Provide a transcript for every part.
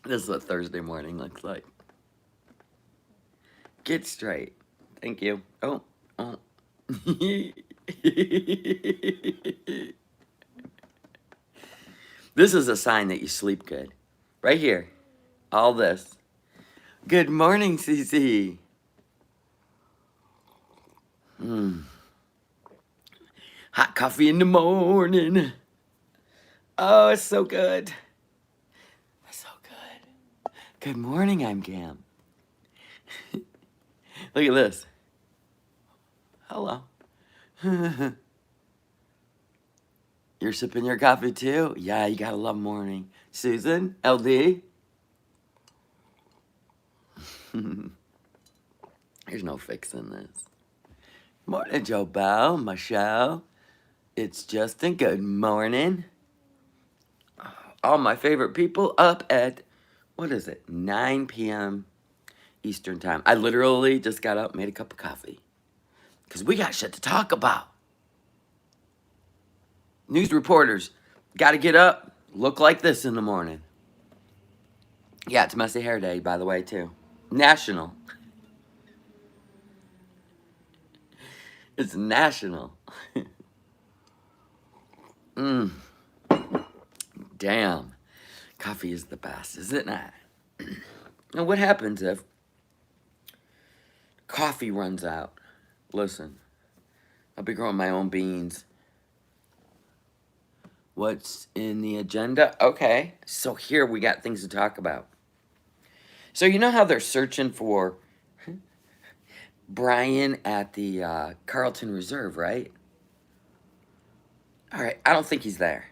This is what Thursday morning looks like. Get straight. Thank you. Oh, oh. This is a sign that you sleep good. Right here. All this. Good morning, Cece. Hot coffee in the morning. Oh, it's so good. It's so good. Good morning, I'm Gam. Look at this. Hello. You're sipping your coffee too? Yeah, you gotta love morning. Susan, LD. There's no fixing this. Morning, Joe Bell, Michelle. It's Justin. Good morning. All my favorite people up at, what is it, 9 p.m. Eastern time. I literally just got up, made a cup of coffee. Because we got shit to talk about. News reporters got to get up, look like this in the morning. Yeah, it's Messy Hair Day, by the way, too. National. It's national. Damn. Coffee is the best, is it not? Now, what happens if coffee runs out? Listen, I'll be growing my own beans. What's in the agenda? Okay, so here we got things to talk about. So you know how they're searching for Brian at the Carlton Reserve, right? All right, I don't think he's there.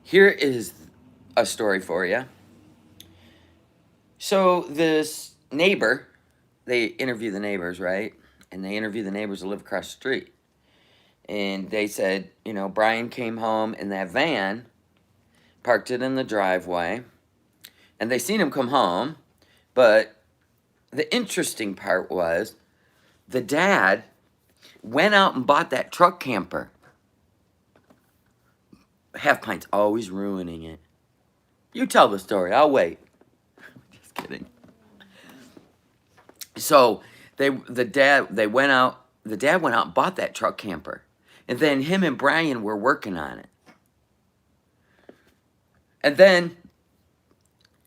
Here is a story for you. So this neighbor, they interview the neighbors, right? And they interview the neighbors that live across the street. And they said, you know, Brian came home in that van, parked it in the driveway, and they seen him come home. But the interesting part was the dad went out and bought that truck camper. Half Pint's always ruining it. You tell the story. I'll wait. Just kidding. So the dad went out and bought that truck camper. And then him and Brian were working on it. And then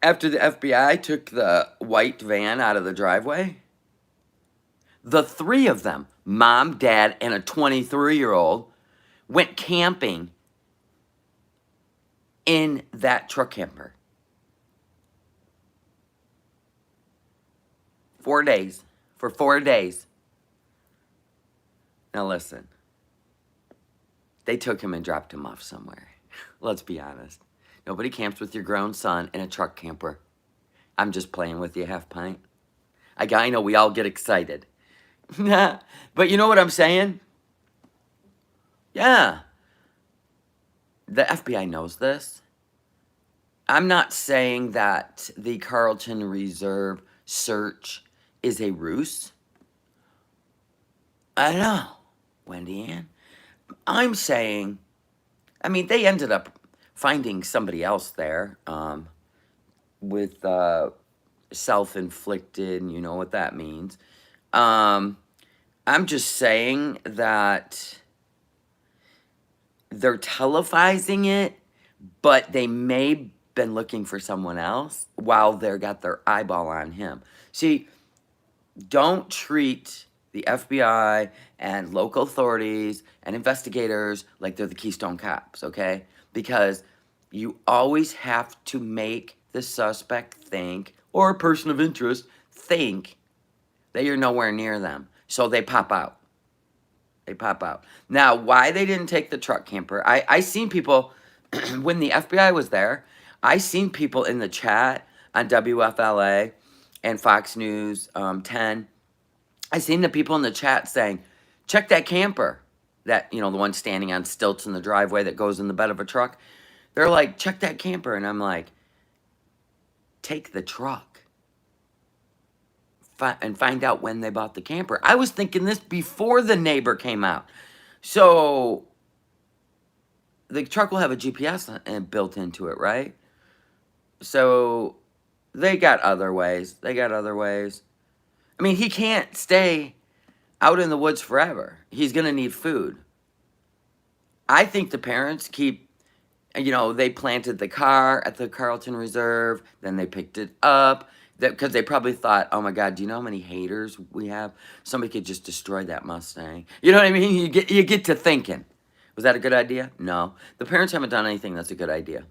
after the FBI took the white van out of the driveway, the three of them, mom, dad, and a 23-year-old, went camping in that truck camper. 4 days. For 4 days. Now listen. They took him and dropped him off somewhere. Let's be honest. Nobody camps with your grown son in a truck camper. I'm just playing with you, Half Pint. I know we all get excited. But you know what I'm saying? Yeah. The FBI knows this. I'm not saying that the Carlton Reserve search is a ruse. I know, Wendy Ann. I'm saying, I mean, they ended up finding somebody else there with self-inflicted, and you know what that means. I'm just saying that they're televising it, but they may been looking for someone else while they got their eyeball on him. See, don't treat the FBI and local authorities and investigators like they're the Keystone Cops, okay? Because you always have to make the suspect think, or a person of interest think, that you're nowhere near them. So they pop out. They pop out. Now, why they didn't take the truck camper, I seen people, when the FBI was there, I seen people in the chat on WFLA and Fox News 10. I seen the people in the chat saying, check that camper. That, you know, the one standing on stilts in the driveway that goes in the bed of a truck. They're like, check that camper. And I'm like, take the truck. And find out when they bought the camper. I was thinking this before the neighbor came out. So, the truck will have a GPS built into it, right? So, They got other ways. They got other ways. I mean, he can't stay out in the woods forever. He's going to need food. I think the parents keep, they planted the car at the Carlton Reserve, then they picked it up, because they probably thought, oh my God, do you know how many haters we have? Somebody could just destroy that Mustang. You know what I mean? You get to thinking, was that a good idea? No. The parents haven't done anything that's a good idea.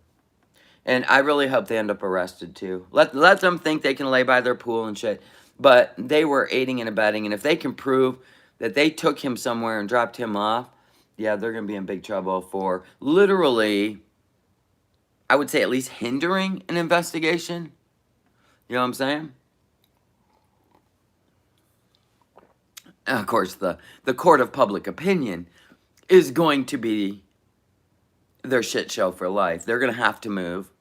And I really hope they end up arrested too. Let them think they can lay by their pool and shit. But they were aiding and abetting, and if they can prove that they took him somewhere and dropped him off, yeah, they're going to be in big trouble for literally, I would say, at least hindering an investigation. You know what I'm saying? And of course, the court of public opinion is going to be their shit show for life. They're going to have to move.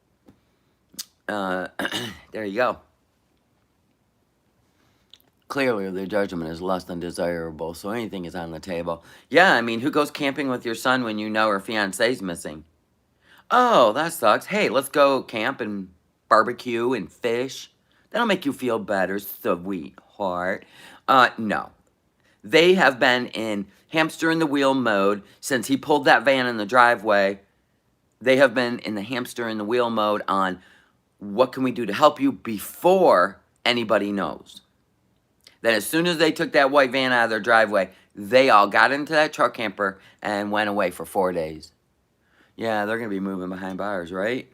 There you go. Clearly, their judgment is less than desirable, so anything is on the table. Yeah, I mean, who goes camping with your son when you know her fiance's missing? Oh, that sucks. Hey, let's go camp and barbecue and fish. That'll make you feel better, sweetheart. No. They have been in hamster in the wheel mode since he pulled that van in the driveway. They have been in the hamster in the wheel mode on what can we do to help you before anybody knows. Then as soon as they took that white van out of their driveway, they all got into that truck camper and went away for 4 days. Yeah, they're going to be moving behind bars, right?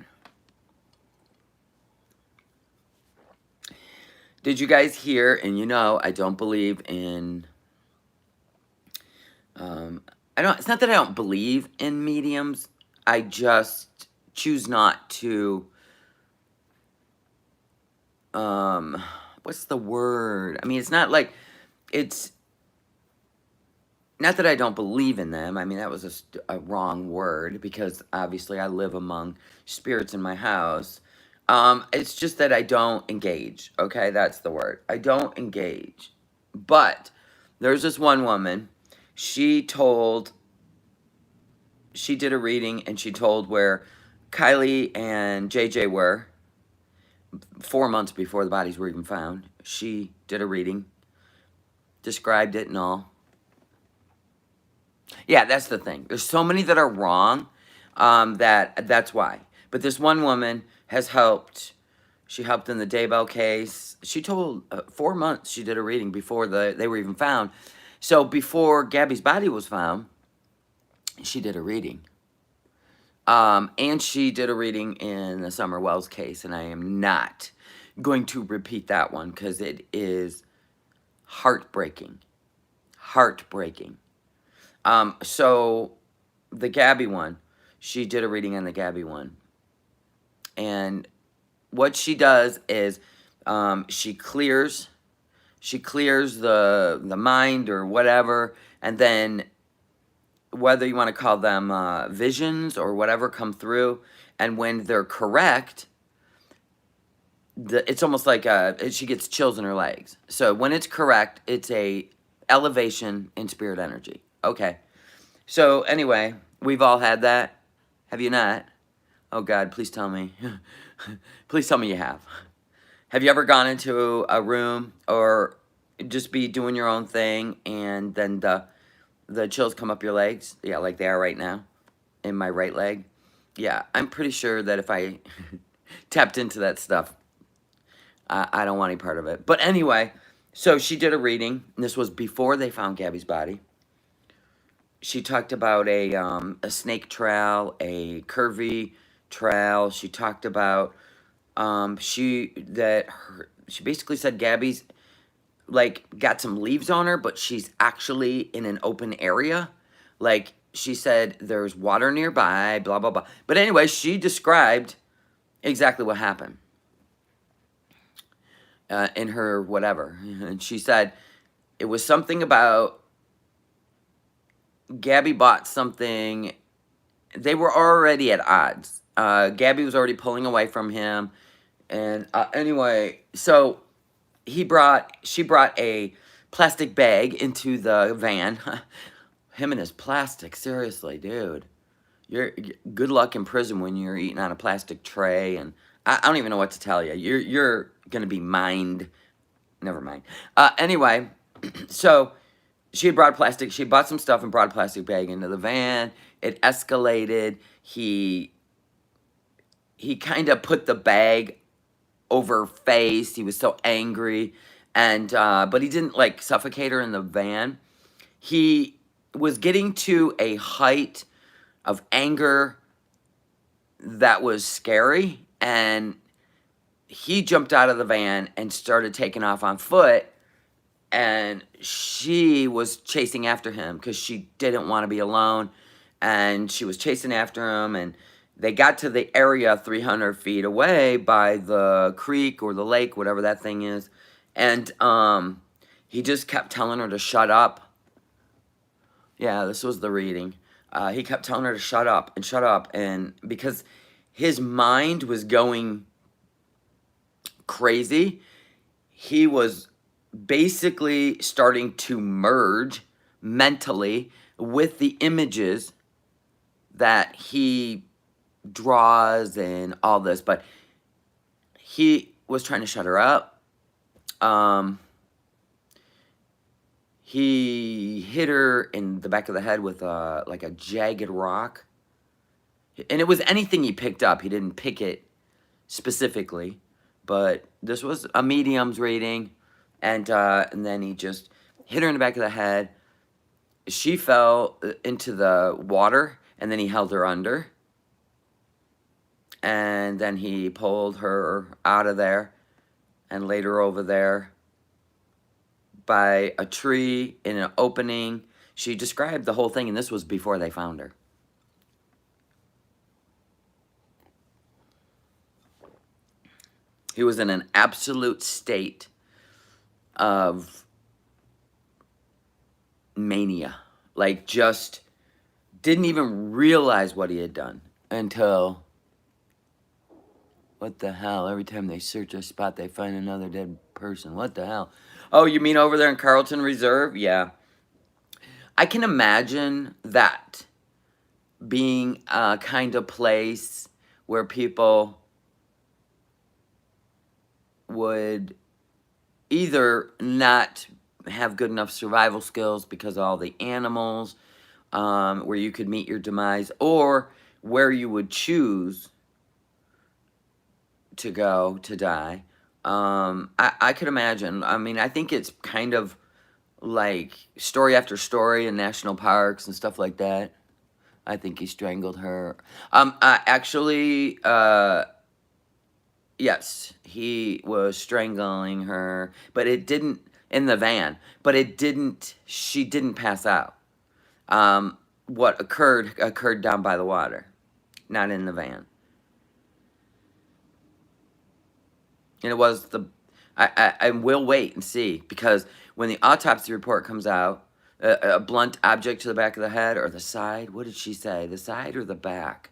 Did you guys hear, and I don't believe in, it's not that I don't believe in mediums, I just choose not to, what's the word? I mean, it's not like, it's not that I don't believe in them. I mean, that was a wrong word, because obviously I live among spirits in my house. It's just that I don't engage, okay? That's the word. I don't engage. But there's this one woman, she did a reading, and she told where Kylie and JJ were 4 months before the bodies were even found. She did a reading, described it and all. Yeah, that's the thing. There's so many that are wrong, that's why. But this one woman has helped. She helped in the Daybell case. She told 4 months she did a reading before they were even found. So before Gabby's body was found, she did a reading. And she did a reading in the Summer Wells case, and I am not going to repeat that one because it is heartbreaking. Heartbreaking. So the Gabby one, she did a reading on the Gabby one. And what she does is she clears the mind or whatever, and then whether you want to call them visions or whatever come through, and when they're correct, it's almost like she gets chills in her legs. So when it's correct, it's a elevation in spirit energy. Okay. So anyway, we've all had that. Have you not? Oh God, please tell me. Please tell me you have. Have you ever gone into a room or just be doing your own thing and then the chills come up your legs? Yeah, like they are right now in my right leg. Yeah, I'm pretty sure that if I tapped into that stuff, I don't want any part of it. But anyway, so she did a reading. And this was before they found Gabby's body. She talked about a snake trail, a curvy trail. She talked about she basically said Gabby's like got some leaves on her, but she's actually in an open area. Like she said, there's water nearby, blah blah blah. But anyway, she described exactly what happened in her whatever, and she said it was something about Gabby bought something. They were already at odds. Gabby was already pulling away from him. And anyway, so she brought a plastic bag into the van. Him and his plastic, seriously, dude. You're good luck in prison when you're eating on a plastic tray. And I don't even know what to tell you. You're gonna be mind. Never mind. Anyway, so she bought some stuff and brought a plastic bag into the van. It escalated. He kind of put the bag over her face. He was so angry, and but he didn't like suffocate her in the van. He was getting to a height of anger that was scary, and he jumped out of the van and started taking off on foot, and she was chasing after him because she didn't want to be alone, and she was chasing after him, and they got to the area 300 feet away by the creek or the lake, whatever that thing is, and he just kept telling her to shut up. Yeah, this was the reading. He kept telling her to shut up, and because his mind was going crazy, he was basically starting to merge mentally with the images that he draws and all this, but he was trying to shut her up. He hit her in the back of the head with like a jagged rock, and it was anything he picked up. He didn't pick it specifically, but this was a medium's reading, and then he just hit her in the back of the head. She fell into the water, and then he held her under, and then he pulled her out of there and laid her over there by a tree in an opening. She described the whole thing, and this was before they found her. He was in an absolute state of mania. Like, just didn't even realize what he had done until... What the hell? Every time they search a spot, they find another dead person. What the hell? Oh, you mean over there in Carlton Reserve? Yeah. I can imagine that being a kind of place where people would either not have good enough survival skills because of all the animals, where you could meet your demise, or where you would choose to go to die. I could imagine. I mean, I think it's kind of like story after story in national parks and stuff like that. I think he strangled her. Actually, yes, he was strangling her, but it didn't, in the van, but it didn't, she didn't pass out. What occurred down by the water, not in the van. And it was the, I will wait and see, because when the autopsy report comes out, a blunt object to the back of the head or the side, what did she say? The side or the back?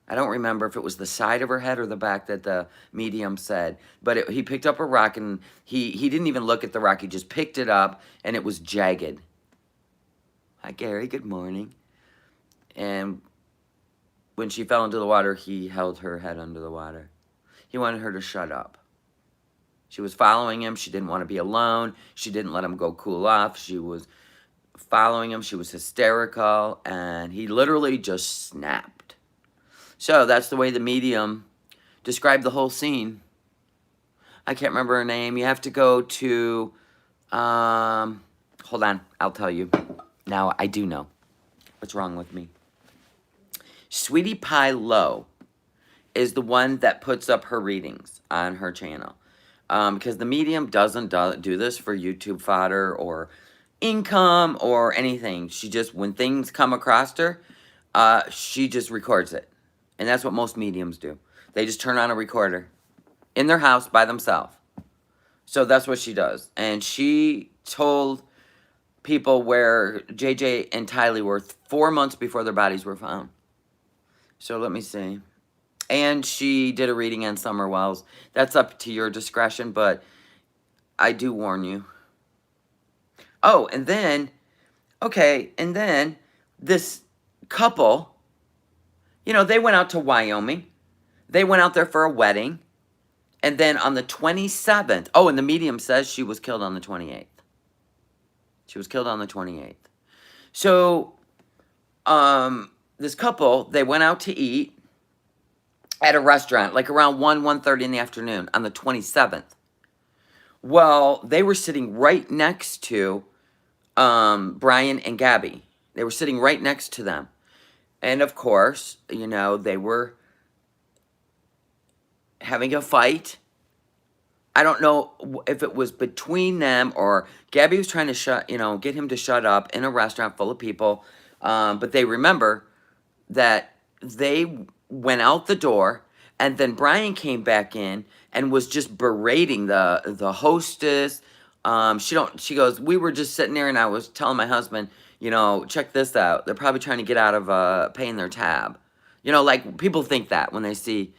I don't remember if it was the side of her head or the back that the medium said. But he picked up a rock, and he didn't even look at the rock. He just picked it up, and it was jagged. Hi, Gary. Good morning. And when she fell into the water, he held her head under the water. He wanted her to shut up. She was following him. She didn't want to be alone. She didn't let him go cool off. She was following him. She was hysterical, and he literally just snapped. So that's the way the medium described the whole scene. I can't remember her name. You have to go to, hold on, I'll tell you. Now I do know. What's wrong with me? Sweetie Pie Low is the one that puts up her readings on her channel. Because the medium doesn't do this for YouTube fodder or income or anything. She just, when things come across her, she just records it. And that's what most mediums do. They just turn on a recorder in their house by themselves. So that's what she does. And she told people where JJ and Tylee were 4 months before their bodies were found. So let me see. And she did a reading on Summer Wells. That's up to your discretion, but I do warn you. Oh, and then, okay, and then this couple, you know, they went out to Wyoming. They went out there for a wedding. And then on the 27th, oh, and the medium says she was killed on the 28th. She was killed on the 28th. So, this couple, they went out to eat at a restaurant, like around 1:30 in the afternoon on the 27th. Well, they were sitting right next to Brian and Gabby. They were sitting right next to them. And of course, you know, they were having a fight. I don't know if it was between them or Gabby was trying to get him to shut up in a restaurant full of people. But they remember that they went out the door, and then Brian came back in and was just berating the hostess. She goes, we were just sitting there and I was telling my husband, you know, check this out. They're probably trying to get out of paying their tab. You know, like people think that when they see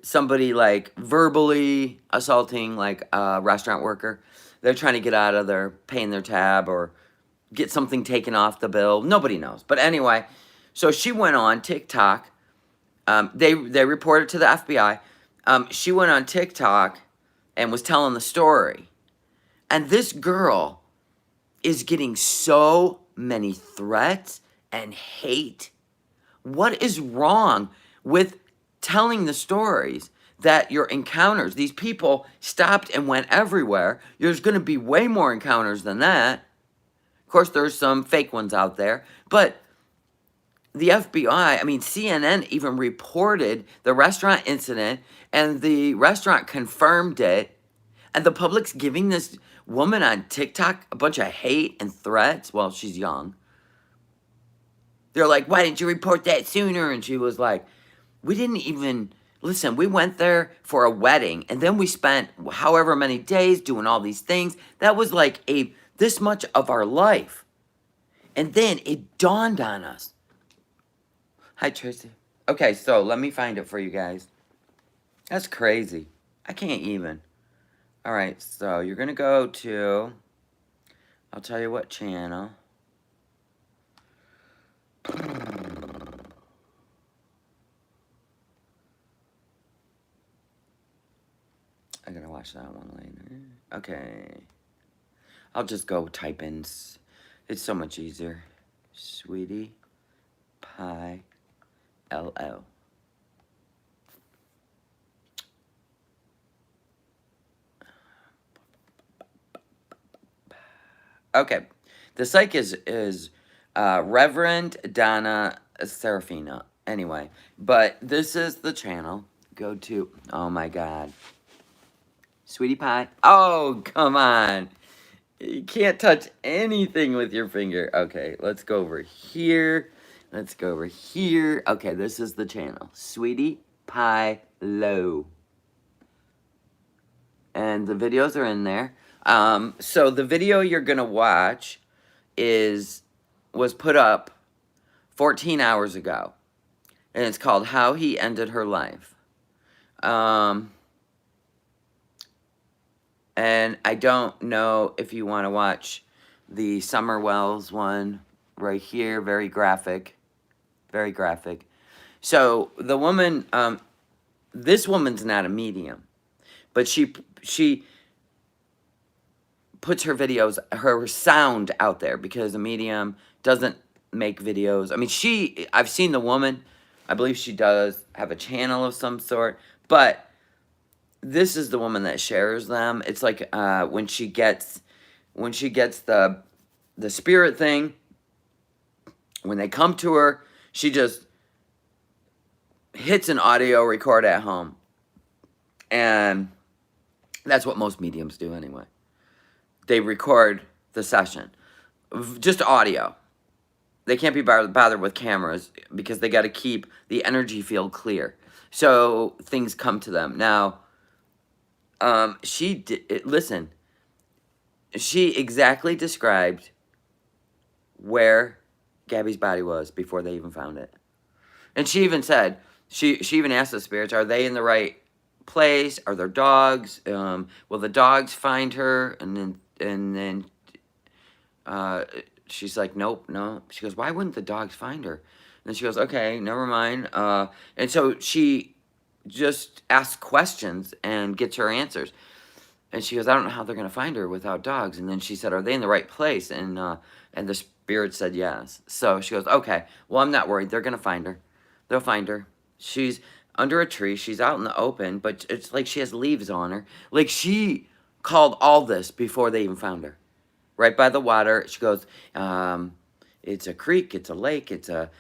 somebody like verbally assaulting like a restaurant worker, they're trying to get out of their paying their tab or get something taken off the bill. Nobody knows. But anyway, so she went on TikTok. They reported to the FBI. She went on TikTok and was telling the story. And this girl is getting so many threats and hate. What is wrong with telling the stories that your encounters, these people stopped and went everywhere? There's going to be way more encounters than that. Of course, there's some fake ones out there, but the FBI, I mean, CNN even reported the restaurant incident, and the restaurant confirmed it, and the public's giving this woman on TikTok a bunch of hate and threats. Well, she's young. They're like, why didn't you report that sooner? And she was like, we didn't even, listen, we went there for a wedding, and then we spent however many days doing all these things. That was like this much of our life. And then it dawned on us. Hi, Tracy. Okay, so let me find it for you guys. That's crazy. I can't even. All right, so you're going to go to, I'll tell you what channel. I'm going to watch that one later. Okay. I'll just go type in. It's so much easier. Sweetie Pie LL. Okay. The psych is Reverend Donna Serafina. Anyway, but this is the channel. Go to, oh my God. Sweetie Pie. Oh, come on. You can't touch anything with your finger. Okay, let's go over here. Let's go over here. Okay, this is the channel. Sweetie Pie Low. And the videos are in there. So the video you're going to watch was put up 14 hours ago. And it's called How He Ended Her Life. And I don't know if you want to watch the Summer Wells one right here. Very graphic. Very graphic. So the woman, this woman's not a medium. But she puts her videos, her sound out there because a medium doesn't make videos. I mean, I've seen the woman. I believe she does have a channel of some sort. But this is the woman that shares them. It's like when she gets the spirit thing, when they come to her, she just hits an audio record at home. And that's what most mediums do anyway. They record the session. Just audio. They can't be bothered with cameras because they got to keep the energy field clear. So things come to them. Now, listen, she exactly described where Gabby's body was before they even found it. And she even said, she even asked the spirits, are they in the right place? Are there dogs? Will the dogs find her? And then she's like, nope, no. She goes, why wouldn't the dogs find her? And she goes, okay, never mind. And so she just asks questions and gets her answers. And she goes, I don't know how they're going to find her without dogs. And then she said, are they in the right place? And the spirit said yes. So she goes, okay, well, I'm not worried. They're going to find her. They'll find her. She's under a tree. She's out in the open, but it's like she has leaves on her. Like she called all this before they even found her. Right by the water. She goes, it's a creek, it's a lake, it's a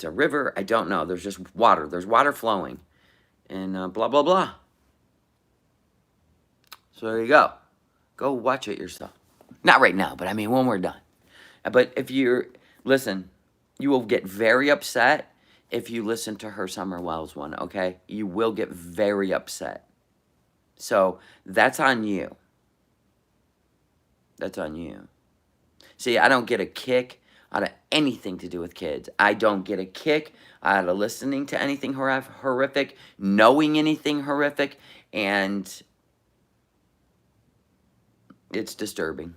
river. I don't know. There's just water. There's water flowing. And blah, blah, blah. So there you go. Go watch it yourself. Not right now, but I mean when we're done. But if you're, listen, you will get very upset if you listen to her Summer Wells one, okay? You will get very upset. So that's on you. That's on you. See, I don't get a kick out of anything to do with kids. I don't get a kick out of listening to anything horrific, knowing anything horrific, and it's disturbing.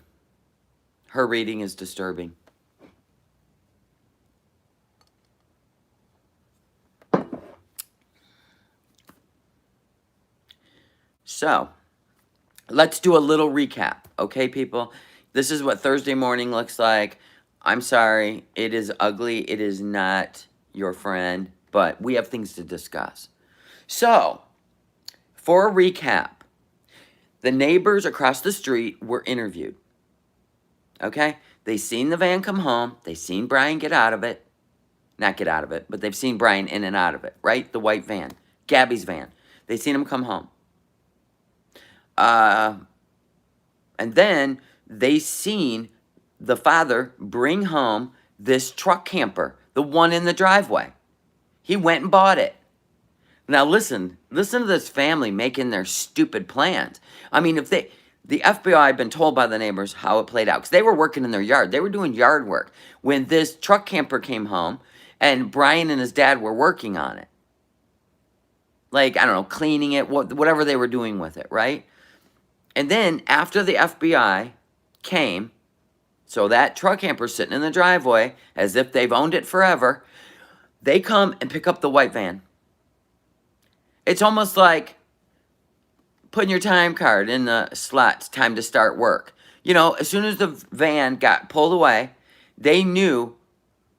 Her reading is disturbing. So, let's do a little recap, okay, people? This is what Thursday morning looks like. I'm sorry, it is ugly. It is not your friend, but we have things to discuss. So, for a recap, the neighbors across the street were interviewed, okay? They seen the van come home. They seen Brian get out of it. Not get out of it, but they've seen Brian in and out of it, right? The white van, Gabby's van. They seen him come home. And then they seen the father bring home this truck camper, the one in the driveway. He went and bought it. Now listen to this family making their stupid plans. I mean, the FBI had been told by the neighbors how it played out because they were working in their yard. They were doing yard work when this truck camper came home and Brian and his dad were working on it. Like, I don't know, cleaning it, whatever they were doing with it, right? And then after the FBI came, so that truck camper's sitting in the driveway as if they've owned it forever, they come and pick up the white van. It's almost like putting your time card in the slots, time to start work. You know, as soon as the van got pulled away, they knew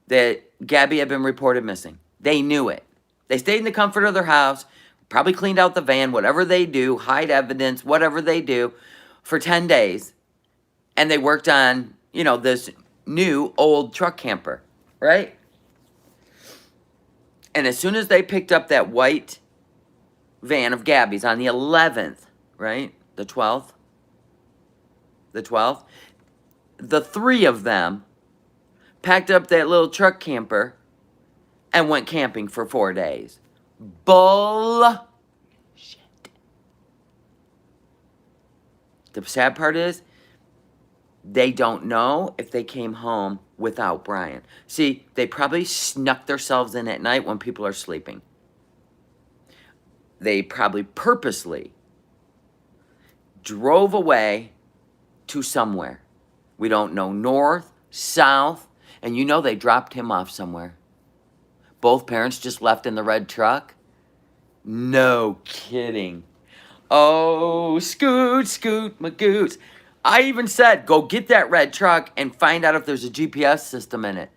that Gabby had been reported missing. They knew it. They stayed in the comfort of their house, probably cleaned out the van, whatever they do, hide evidence, whatever they do, for 10 days. And they worked on, you know, this new old truck camper, right? And as soon as they picked up that white van of Gabby's on the 11th, right? The 12th? The 12th? The three of them packed up that little truck camper and went camping for 4 days. Bullshit. The sad part is, they don't know if they came home without Brian. See, they probably snuck themselves in at night when people are sleeping. They probably purposely drove away to somewhere. We don't know, north, south, and you know they dropped him off somewhere. Both parents just left in the red truck? No kidding. Oh, scoot, scoot, magoots. I even said, go get that red truck and find out if there's a GPS system in it.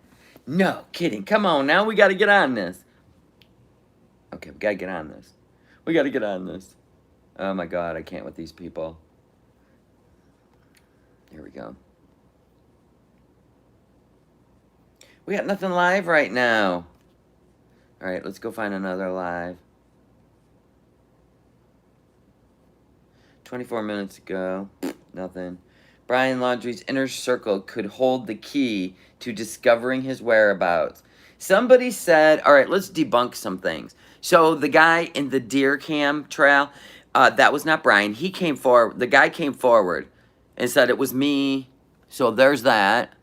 No kidding. Come on now, we got to get on this. Okay, we got to get on this. We got to get on this. Oh my God, I can't with these people. Here we go. We got nothing live right now. All right, let's go find another live. 24 minutes ago, nothing. Brian Laundrie's inner circle could hold the key to discovering his whereabouts. Somebody said, all right, let's debunk some things. So the guy in the deer cam trail, that was not Brian. He came forward. The guy came forward and said it was me. So there's that.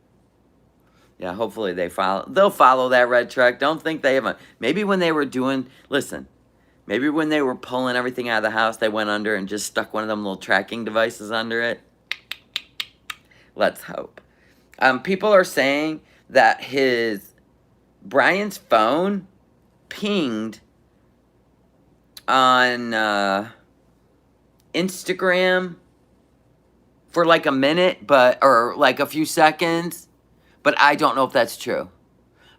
Yeah, hopefully they'll follow that red truck. Don't think they haven't. Maybe when they were doing, listen, maybe when they were pulling everything out of the house, they went under and just stuck one of them little tracking devices under it. Let's hope. People are saying that Brian's phone pinged on Instagram for like a minute, or like a few seconds, but I don't know if that's true.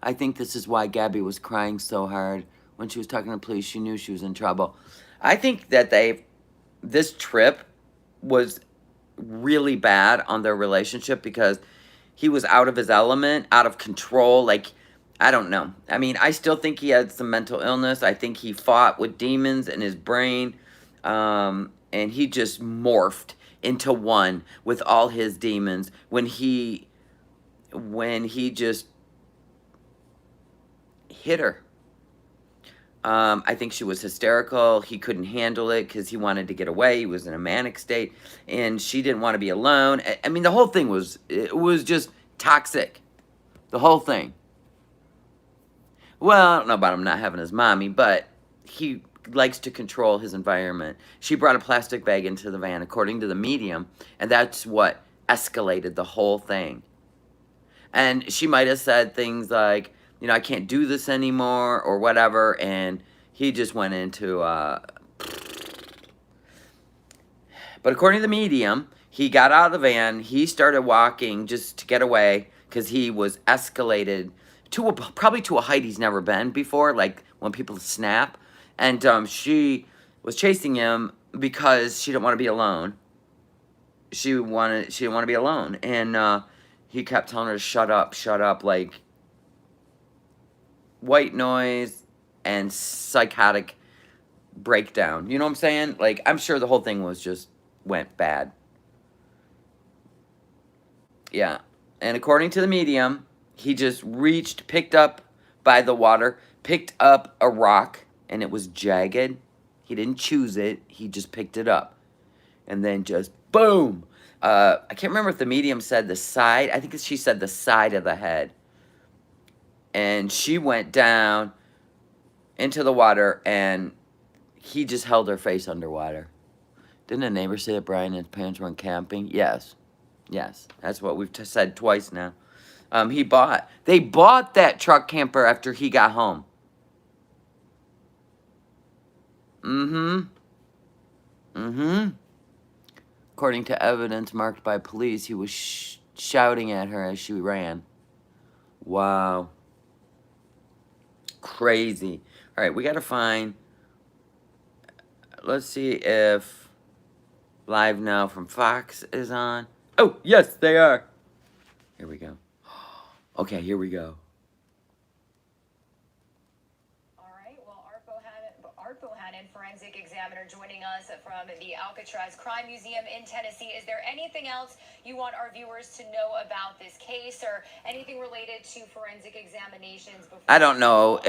I think this is why Gabby was crying so hard when she was talking to police. She knew she was in trouble. I think that this trip was really bad on their relationship because he was out of his element, out of control. Like, I don't know. I mean, I still think he had some mental illness. I think he fought with demons in his brain, and he just morphed into one with all his demons when he just hit her. I think she was hysterical. He couldn't handle it because he wanted to get away. He was in a manic state, and she didn't want to be alone. I mean, the whole thing was just toxic. The whole thing. Well, I don't know about him not having his mommy, but he likes to control his environment. She brought a plastic bag into the van, according to the medium, and that's what escalated the whole thing. And she might have said things like, I can't do this anymore, or whatever, and he just went into, But according to the medium, he got out of the van, he started walking just to get away, because he was escalated probably to a height he's never been before, like when people snap. And she was chasing him because she didn't want to be alone. She didn't want to be alone. And he kept telling her to shut up, like white noise and psychotic breakdown. You know what I'm saying? Like, I'm sure the whole thing went bad. Yeah. And according to the medium, he just picked up by the water, picked up a rock, and it was jagged. He didn't choose it. He just picked it up. And then just boom. I can't remember if the medium said the side. I think she said the side of the head. And she went down into the water, and he just held her face underwater. Didn't a neighbor say that Brian and his parents went camping? Yes. Yes. That's what we've said twice now. They bought that truck camper after he got home. According to evidence marked by police, he was shouting at her as she ran. Wow. Crazy. All right, we got to find... Let's see if Live Now from Fox is on. Oh, yes, they are. Here we go. Okay, here we go. All right, well, Art Bohannon, forensic examiner, joining us from the Alcatraz Crime Museum in Tennessee. Is there anything else you want our viewers to know about this case or anything related to forensic examinations? I don't know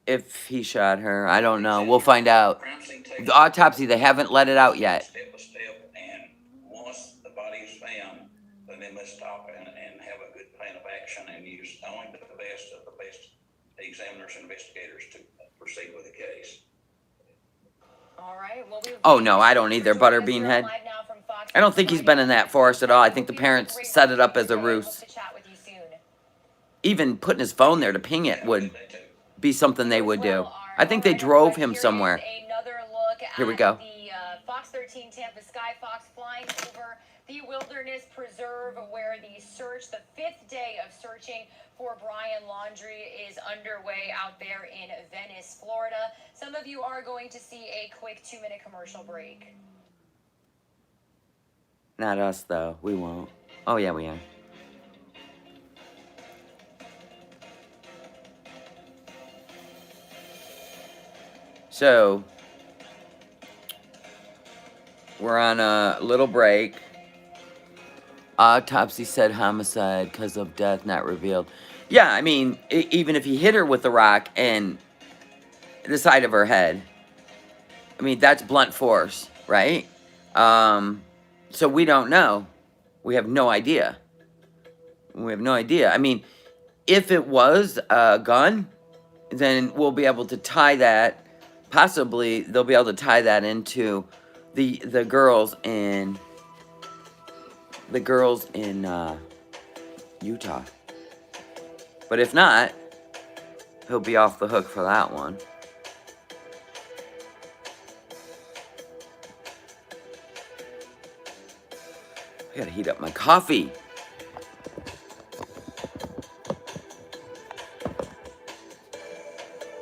if he shot her. I don't know. We'll find out. The autopsy, they haven't let it out yet. Step by step, and once the body is found, then they must stop and have a good plan of action and use only the best of the best examiners and investigators to proceed with the case. All right. Well, oh, no, I don't either, Butterbean Head. I don't think he's been in that forest at all. I think the parents set it up as a ruse. Even putting his phone there to ping it would be something they would do. I think they drove him somewhere. Here we go. The Fox 13 Tampa Sky Fox flying over the Wilderness Preserve, where the fifth day of searching for Brian Laundrie is underway out there in Venice, Florida. Some of you are going to see a quick 2-minute commercial break. Not us, though. We won't. Oh, yeah, we are. So, we're on a little break. Autopsy said homicide because of death not revealed. Yeah, I mean, even if he hit her with the rock and the side of her head, I mean, that's blunt force, right? So we don't know. We have no idea. We have no idea. I mean, if it was a gun, then we'll be able to tie that. Possibly, they'll be able to tie that into the girls in Utah. But if not, he'll be off the hook for that one. I gotta heat up my coffee.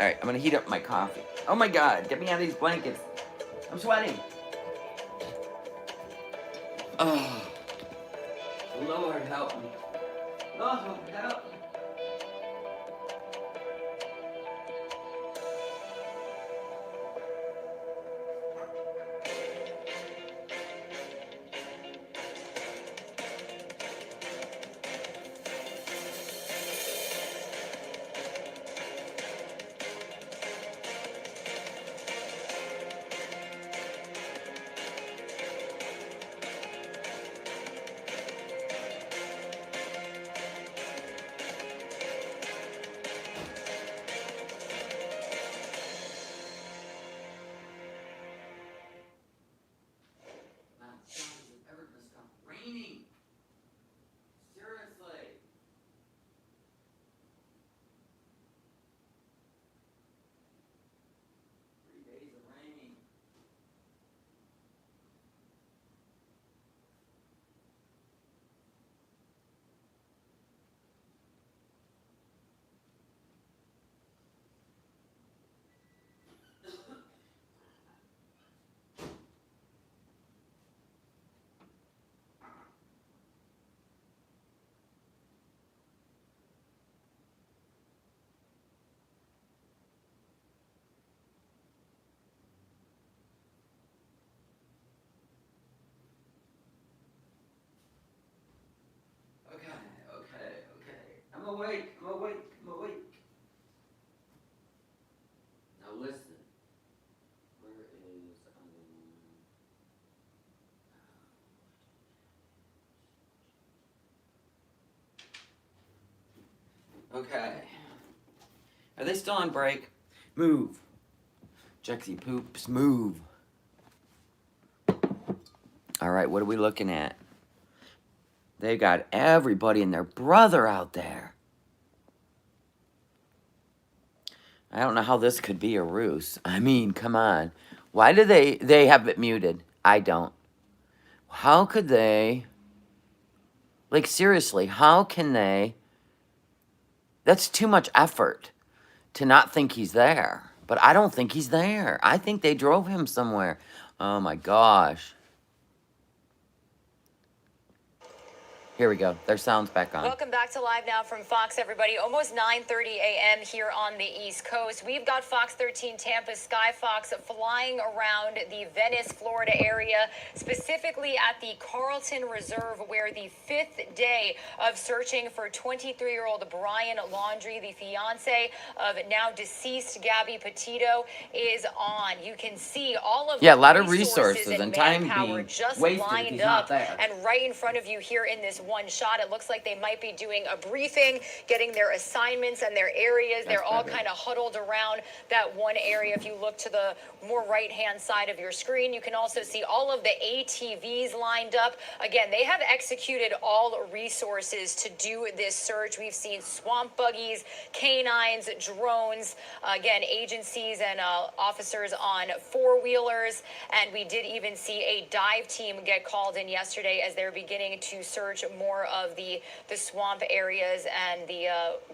All right, I'm gonna heat up my coffee. Oh my God, get me out of these blankets. I'm sweating. Oh, Lord help me. Lord help me. Is it ever gonna stop raining? Seriously. 3 days of rain. Okay. I'm awake. Now listen. Where is Okay. Are they still on break? Move. Jexy Poops, move. All right, what are we looking at? They got everybody and their brother out there. I don't know how this could be a ruse. I mean, come on. Why do they have it muted? I don't. How could they, like seriously, how can they, that's too much effort to not think he's there. But I don't think he's there. I think they drove him somewhere. Oh my gosh. Here we go. Their sound's back on. Welcome back to Live Now from Fox, everybody. Almost 9:30 a.m. here on the East Coast. We've got Fox 13 Tampa Sky Fox flying around the Venice, Florida area, specifically at the Carlton Reserve, where the 5th day of searching for 23-year-old Brian Laundrie, the fiance of now deceased Gabby Petito, is on. You can see all of a the lot of resources and time manpower being just wasted if lined he's up not there. and right in front of you here in this one shot. It looks like they might be doing a briefing, getting their assignments and their areas. They're all kind of huddled around that one area. If you look to the more right-hand side of your screen, you can also see all of the ATVs lined up. Again, they have executed all resources to do this search. We've seen swamp buggies, canines, drones, again, agencies and officers on four-wheelers. And we did even see a dive team get called in yesterday as they're beginning to search more of the swamp areas and the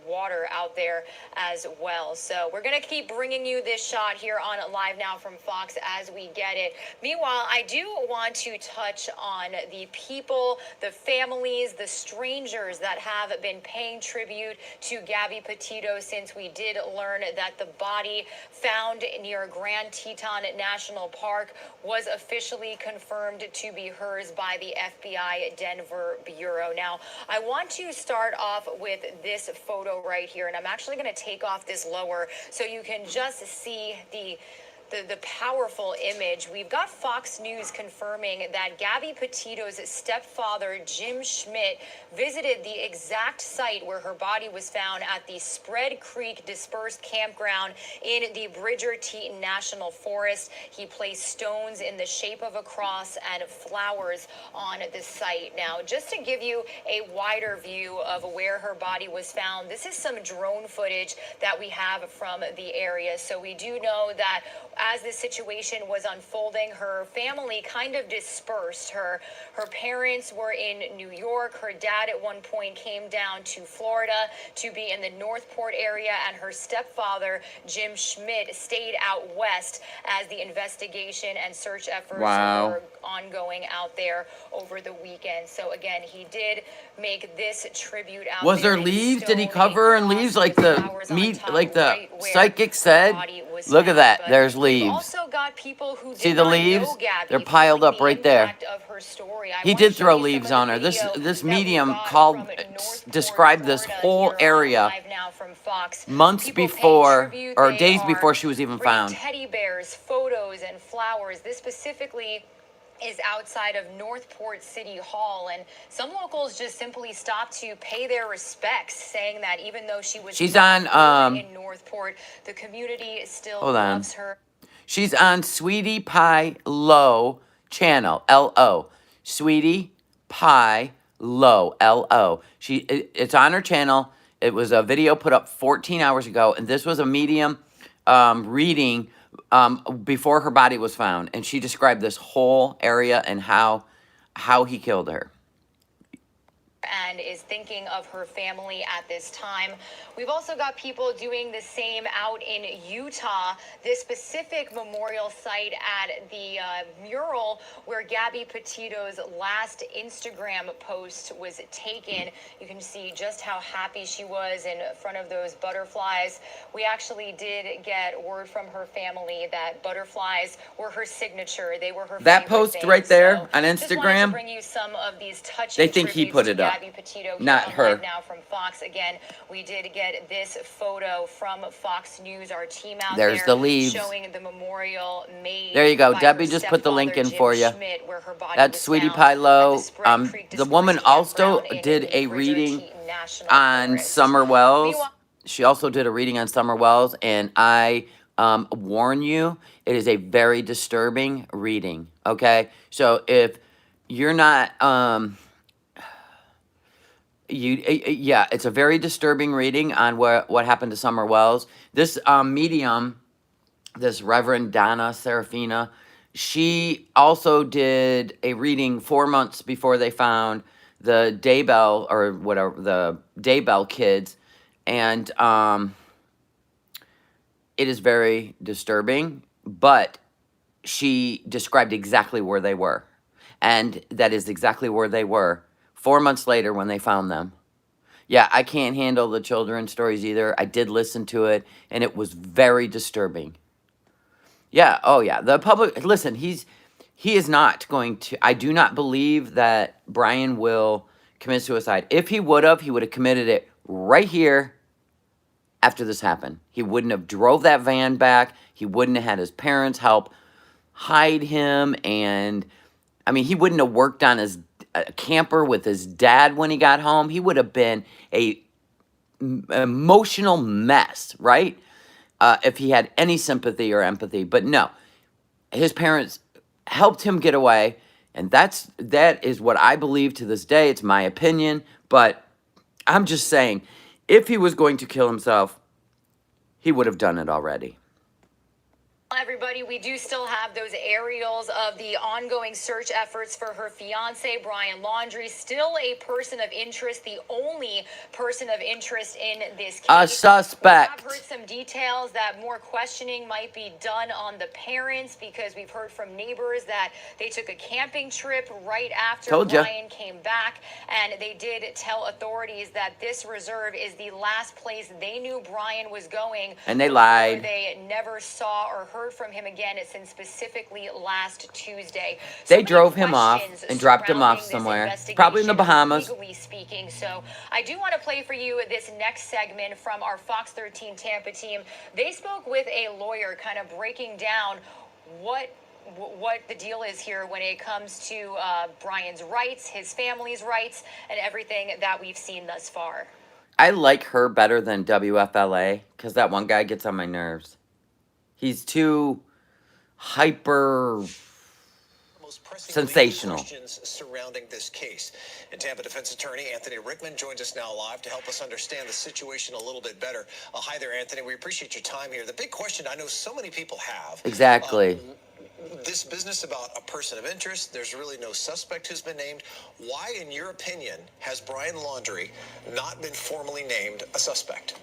water out there as well. So we're going to keep bringing you this shot here on Live Now from Fox as we get it. Meanwhile, I do want to touch on the people, the families, the strangers that have been paying tribute to Gabby Petito since we did learn that the body found near Grand Teton National Park was officially confirmed to be hers by the FBI Denver Bureau. Now, I want to start off with this photo right here, and I'm actually going to take off this lower so you can just see the powerful image. We've got Fox News confirming that Gabby Petito's stepfather, Jim Schmidt, visited the exact site where her body was found at the Spread Creek Dispersed Campground in the Bridger-Teton National Forest. He placed stones in the shape of a cross and flowers on the site. Now, just to give you a wider view of where her body was found, this is some drone footage that we have from the area. So we do know that as this situation was unfolding, her family kind of dispersed. Her parents were in New York. Her dad at one point came down to Florida to be in the Northport area, and her stepfather, Jim Schmidt, stayed out west as the investigation and search efforts were ongoing out there over the weekend. So again, he did make this tribute out Was there in leaves? Did he stone, cover a in cross leaves like with the flowers on meat, top, like the right where psychic her said? body was Look at found. that. But There's we've leaves. also got people who See did the not leaves? know Gabby, They're piled feeling up the right there. impact of her story. I He want to did show throw you some leaves of the on her. video This that we medium got called from Northport, described this Florida, whole here on area Live Now from Fox. months People paying before tribute. or They days are before she was even bringing found. teddy bears, photos, and flowers. This specifically is outside of Northport City Hall, and some locals just simply stopped to pay their respects, saying that even though she was She's not on born in Northport, the community still hold on. loves her. She's on Sweetie Pie Low channel, L-O. Sweetie Pie Low, L-O. It's on her channel. It was a video put up 14 hours ago, and this was a medium reading before her body was found. And she described this whole area and how he killed her. And is thinking of her family at this time. We've also got people doing the same out in Utah. This specific memorial site at the mural where Gabby Petito's last Instagram post was taken. You can see just how happy she was in front of those butterflies. We actually did get word from her family that butterflies were her signature. They were her That favorite post thing. right there So on just wanted to Instagram, bring you some of these touching they think he tributes put to it up, Gabby Petito here not on her. Live Now from Fox. Again, we did get this photo from Fox News, our team out There's there, the leaves. showing the memorial made. There you go. by Debbie her just put the link stepfather, in Jim for you. Schmidt, where her body That's was Sweetie found Pie at the Low. Spread Creek The woman Dispersed also Campground in did the a Bridger reading Teton National on Forest. Summer Wells. Meanwhile, She also did a reading on Summer Wells, and I warn you, it is a very disturbing reading, okay? So if you're not, yeah, it's a very disturbing reading on what happened to Summer Wells. This medium, this Reverend Donna Serafina, she also did a reading 4 months before they found the Daybell, or whatever, the Daybell kids, and it is very disturbing, but she described exactly where they were, and that is exactly where they were 4 months later when they found them. Yeah, I can't handle the children's stories either. I did listen to it, and it was very disturbing. Yeah, oh yeah. The public, listen, he is not going to, I do not believe that Brian will commit suicide. If he would have committed it right here after this happened. He wouldn't have drove that van back. He wouldn't have had his parents help hide him, and I mean, he wouldn't have worked on his camper with his dad when he got home. He would have been a emotional mess, right? If he had any sympathy or empathy. But no, his parents helped him get away, and that is what I believe to this day. It's my opinion, but I'm just saying, if he was going to kill himself, he would have done it already. Everybody, we do still have those aerials of the ongoing search efforts for her fiance, Brian Laundrie, still a person of interest, the only person of interest in this case. A suspect. We have heard some details that more questioning might be done on the parents, because we've heard from neighbors that they took a camping trip right after Brian came back, and they did tell authorities that this reserve is the last place they knew Brian was going. And they lied. They never saw or heard from him again since specifically last Tuesday. They drove him off and dropped him off somewhere, probably in the Bahamas. Legally speaking. So I do want to play for you this next segment from our Fox 13 Tampa team. They spoke with a lawyer kind of breaking down what the deal is here when it comes to Brian's rights, his family's rights, and everything that we've seen thus far. I like her better than WFLA, because that one guy gets on my nerves. He's too hyper. officials pressing Sensational. legal questions surrounding this case. And Tampa defense attorney Anthony Rickman joins us now live to help us understand the situation a little bit better. Hi there, Anthony. We appreciate your time here. The big question I know so many people have. Exactly. This business about a person of interest, there's really no suspect who's been named. Why, in your opinion, has Brian Laundrie not been formally named a suspect?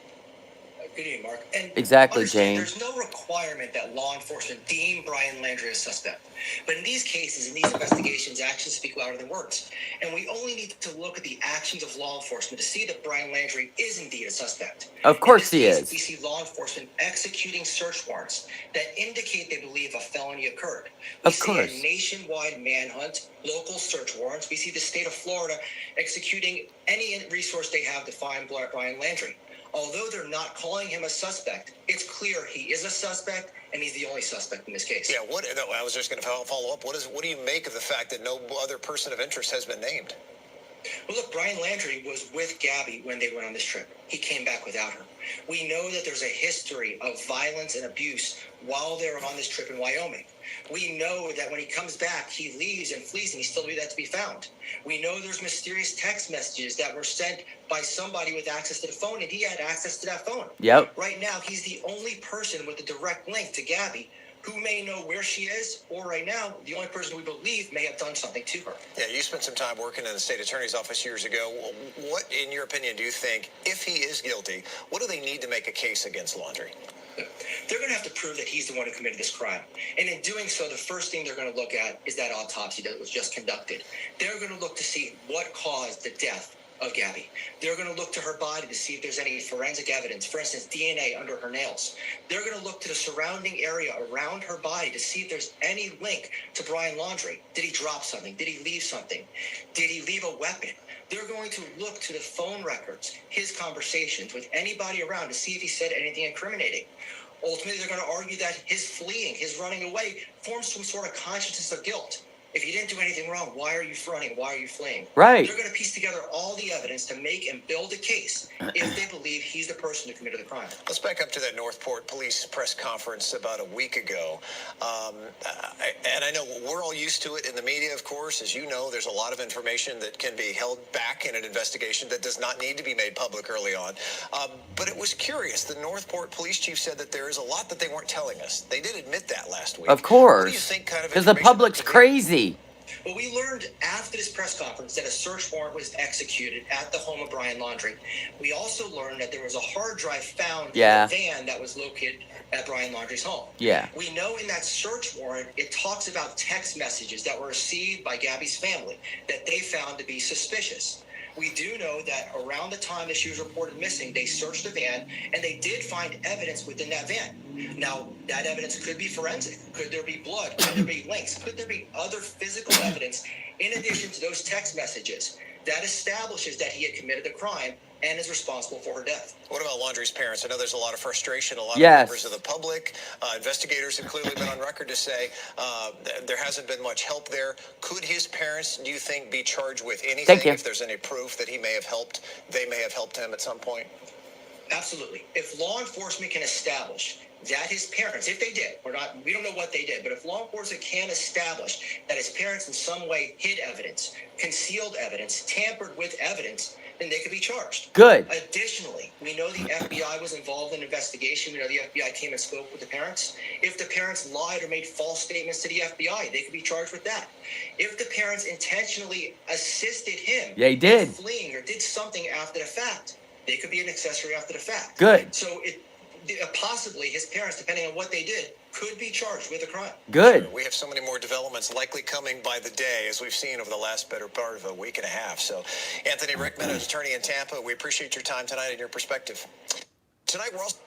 Good evening, Mark. And Exactly, Jane. there's no requirement that law enforcement deem Brian Laundrie a suspect. But in these cases, in these investigations, actions speak louder than words. And we only need to look at the actions of law enforcement to see that Brian Laundrie is indeed a suspect. Of course he is. We see law enforcement executing search warrants that indicate they believe a felony occurred. We see a nationwide manhunt, local search warrants. We see the state of Florida executing any resource they have to find Brian Laundrie. Although they're not calling him a suspect, it's clear he is a suspect, and he's the only suspect in this case. Yeah, I was just going to follow up. What do you make of the fact that no other person of interest has been named? Well, look, Brian Laundrie was with Gabby when they went on this trip. He came back without her. We know that there's a history of violence and abuse while they were on this trip in Wyoming. We know that when he comes back, he leaves and flees, and he still leaves that to be found. We know there's mysterious text messages that were sent by somebody with access to the phone, and he had access to that phone. Yep. Right now, he's the only person with a direct link to Gabby who may know where she is, or right now, the only person we believe may have done something to her. Yeah, you spent some time working in the state attorney's office years ago. What, in your opinion, do you think, if he is guilty, what do they need to make a case against Laundrie? They're going to have to prove that he's the one who committed this crime. And in doing so, the first thing they're going to look at is that autopsy that was just conducted. They're going to look to see what caused the death of Gabby. They're going to look to her body to see if there's any forensic evidence, for instance, DNA under her nails. They're going to look to the surrounding area around her body to see if there's any link to Brian Laundrie. Did he drop something? Did he leave something? Did he leave a weapon? They're going to look to the phone records, his conversations with anybody around to see if he said anything incriminating. Ultimately, they're going to argue that his fleeing, his running away, forms some sort of consciousness of guilt. If you didn't do anything wrong, why are you running? Why are you fleeing? Right. They're going to piece together all the evidence to make and build a case if they believe he's the person who committed the crime. Let's back up to that Northport police press conference about a week ago. And I know we're all used to it in the media, of course. As you know, there's a lot of information that can be held back in an investigation that does not need to be made public early on. But it was curious. The Northport police chief said that there is a lot that they weren't telling us. They did admit that last week. Of course. What do you think kind of because the public's crazy. Well, we learned after this press conference that a search warrant was executed at the home of Brian Laundrie. We also learned that there was a hard drive found in the van that was located at Brian Laundrie's home. Yeah. We know in that search warrant, it talks about text messages that were received by Gabby's family that they found to be suspicious. We do know that around the time that she was reported missing, they searched the van, and they did find evidence within that van. Now, that evidence could be forensic. Could there be blood? Could there be links? Could there be other physical evidence in addition to those text messages that establishes that he had committed the crime and is responsible for her death? What about Laundrie's parents? I know there's a lot of frustration. A lot of members of the public, investigators have clearly been on record to say there hasn't been much help there. Could his parents, do you think, be charged with anything if there's any proof that he may have helped, they may have helped him at some point? Absolutely. If law enforcement can establish that his parents, if they did, we don't know what they did, but if law enforcement can establish that his parents in some way hid evidence, concealed evidence, tampered with evidence, then they could be charged. Good. Additionally, we know the FBI was involved in an investigation. We know the FBI came and spoke with the parents. If the parents lied or made false statements to the FBI, they could be charged with that. If the parents intentionally assisted him in fleeing or did something after the fact, they could be an accessory after the fact. Good. So possibly his parents, depending on what they did, could be charged with a crime. Good. Sure. We have so many more developments likely coming by the day, as we've seen over the last better part of a week and a half. So, Anthony Rickman, an attorney in Tampa, we appreciate your time tonight and your perspective. Tonight, we're also...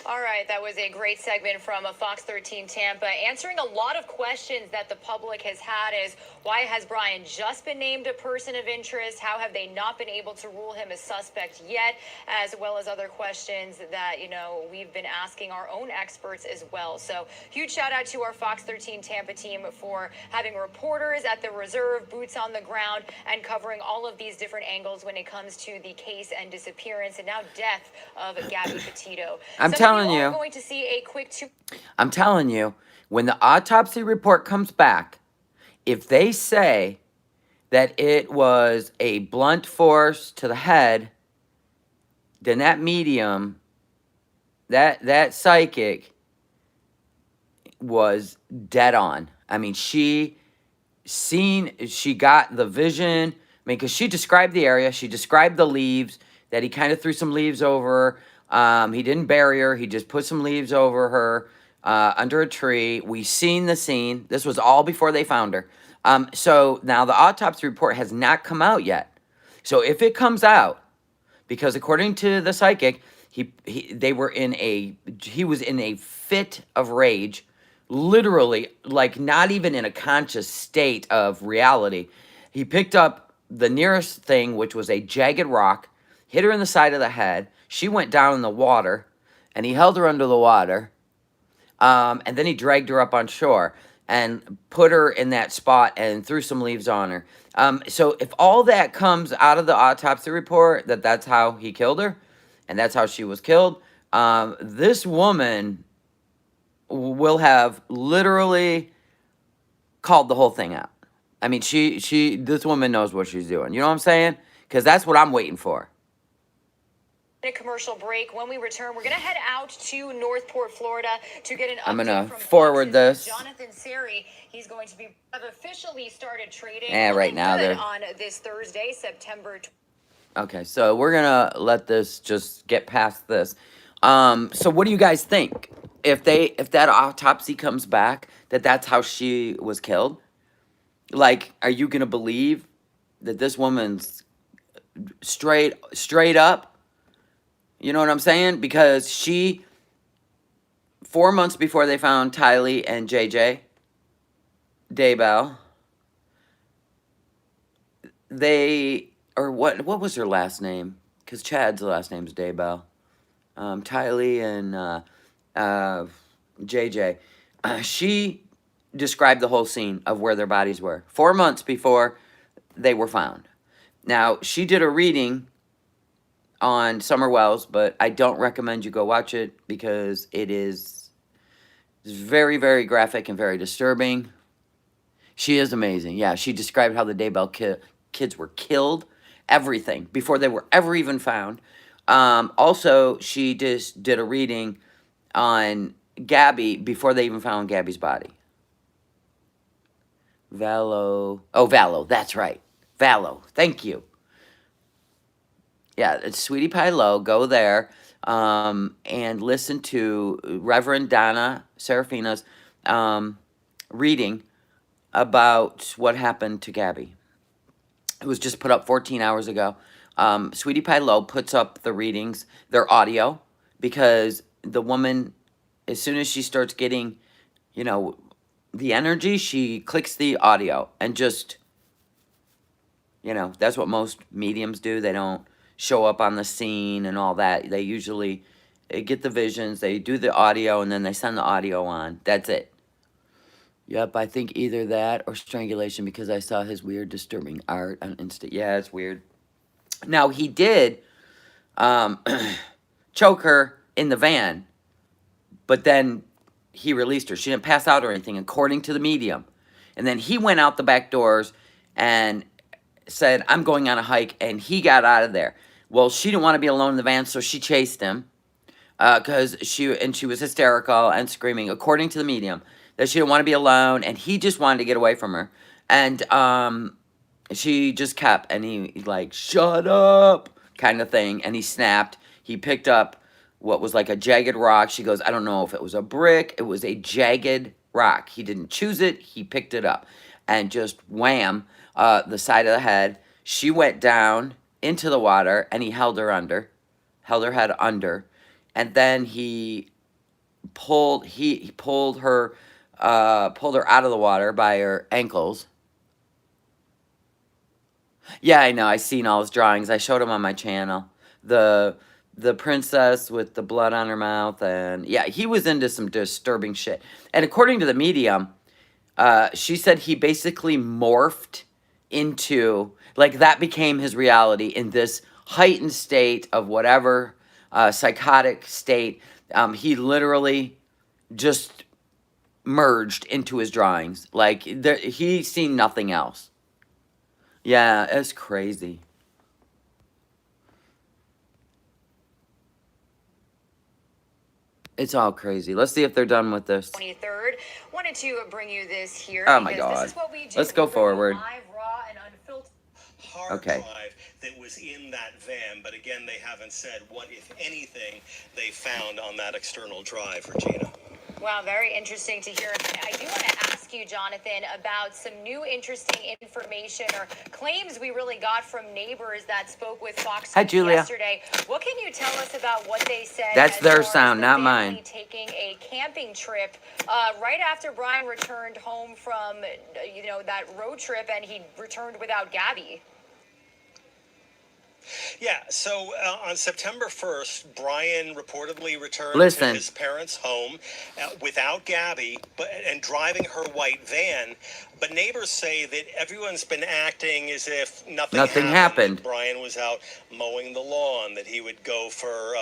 All right, that was a great segment from Fox 13 Tampa, answering a lot of questions that the public has had is why has Brian just been named a person of interest? How have they not been able to rule him a suspect yet? As well as other questions that, we've been asking our own experts as well. So huge shout out to our Fox 13 Tampa team for having reporters at the reserve, boots on the ground, and covering all of these different angles when it comes to the case and disappearance and now death of Gabby Petito. I'm telling you. Going to see a quick I'm telling you, when the autopsy report comes back, If they say that it was a blunt force to the head, then that medium, that psychic was dead on. I mean, she got the vision. I mean, because she described the area, she described the leaves, that he kind of threw some leaves over her. He didn't bury her, he just put some leaves over her under a tree. We seen the scene. This was all before they found her. So now the autopsy report has not come out yet. So if it comes out, because according to the psychic, he was in a fit of rage, literally, like not even in a conscious state of reality. He picked up the nearest thing, which was a jagged rock, hit her in the side of the head. She went down in the water, and he held her under the water, and then he dragged her up on shore and put her in that spot and threw some leaves on her. So if all that comes out of the autopsy report, that's how he killed her, and that's how she was killed, this woman will have literally called the whole thing out. I mean, this woman knows what she's doing. You know what I'm saying? Because that's what I'm waiting for. A commercial break. When we return, we're going to head out to Northport, Florida to get an update I'm gonna from forward Fox's this. Jonathan Seri. He's going to be officially started trading. Right now good they're on this Thursday, September. Okay, so we're gonna let this just get past this. So what do you guys think? If that autopsy comes back, that's how she was killed, like, are you gonna believe that this woman's straight up? You know what I'm saying? Because 4 months before they found Tylee and JJ Daybell, what was her last name? Because Chad's last name's Daybell. Tylee and JJ. She described the whole scene of where their bodies were 4 months before they were found. Now, she did a reading on Summer Wells, but I don't recommend you go watch it because it's very, very graphic and very disturbing. She is amazing. Yeah, she described how the Daybell kids were killed, everything, before they were ever even found. Also, she just did a reading on Gabby before they even found Gabby's body. Vallow, that's right. Vallow, thank you. Yeah, it's Sweetie Pie Low. Go there and listen to Reverend Donna Serafina's reading about what happened to Gabby. It was just put up 14 hours ago. Sweetie Pie Low puts up the readings, their audio, because the woman, as soon as she starts getting, the energy, she clicks the audio and just, that's what most mediums do. They don't show up on the scene and all that. They usually get the visions, they do the audio, and then they send the audio on. That's it. Yep, I think either that or strangulation, because I saw his weird, disturbing art on Insta. Yeah, it's weird. Now, he did choke her in the van, but then he released her. She didn't pass out or anything, according to the medium. And then he went out the back doors and said, I'm going on a hike, and he got out of there. Well, she didn't want to be alone in the van, so she chased him because she was hysterical and screaming, according to the medium, that she didn't want to be alone, and he just wanted to get away from her. And she just kept, and he like, shut up, kind of thing, and he snapped. He picked up what was like a jagged rock. She goes, I don't know if it was a brick. It was a jagged rock. He didn't choose it. He picked it up and just wham, the side of the head. She went down into the water, and he held her head under, and then he pulled her out of the water by her ankles. Yeah, I know. I seen all his drawings. I showed him on my channel. The princess with the blood on her mouth, and yeah, he was into some disturbing shit. And according to the medium, she said he basically morphed into, like, that became his reality in this heightened state of whatever psychotic state. He literally just merged into his drawings. Like, he's seen nothing else. Yeah, it's crazy. It's all crazy. Let's see if they're done with this. 23rd. Wanted to bring you this here. Oh my because God. This is what we do. Let's go We bring you forward. Live, raw, and unfiltered. Hard Okay. drive that was in that van, but again, they haven't said what, if anything, they found on that external drive, Regina. Wow, very interesting to hear. I do want to ask you, Jonathan, about some new interesting information or claims we really got from neighbors that spoke with Fox Hi, News Julia. yesterday. What can you tell us about what they said? That's as their far as sound, the not family mine. taking a camping trip right after Brian returned home from, that road trip, and he returned without Gabby. Yeah, so on September 1st, Brian reportedly returned Listen. to his parents' home without Gabby and driving her white van. But neighbors say that everyone's been acting as if nothing happened. That Brian was out mowing the lawn, that he would go for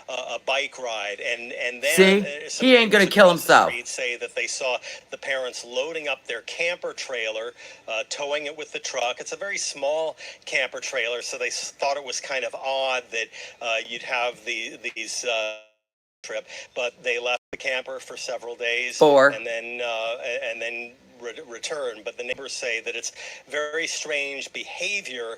a bike ride. And then he ain't going to kill himself. Say that they saw the parents loading up their camper trailer, towing it with the truck. It's a very small camper trailer, so they thought it was kind of odd that you'd have these trip, but they left the camper for several days and then return. But the neighbors say that it's very strange behavior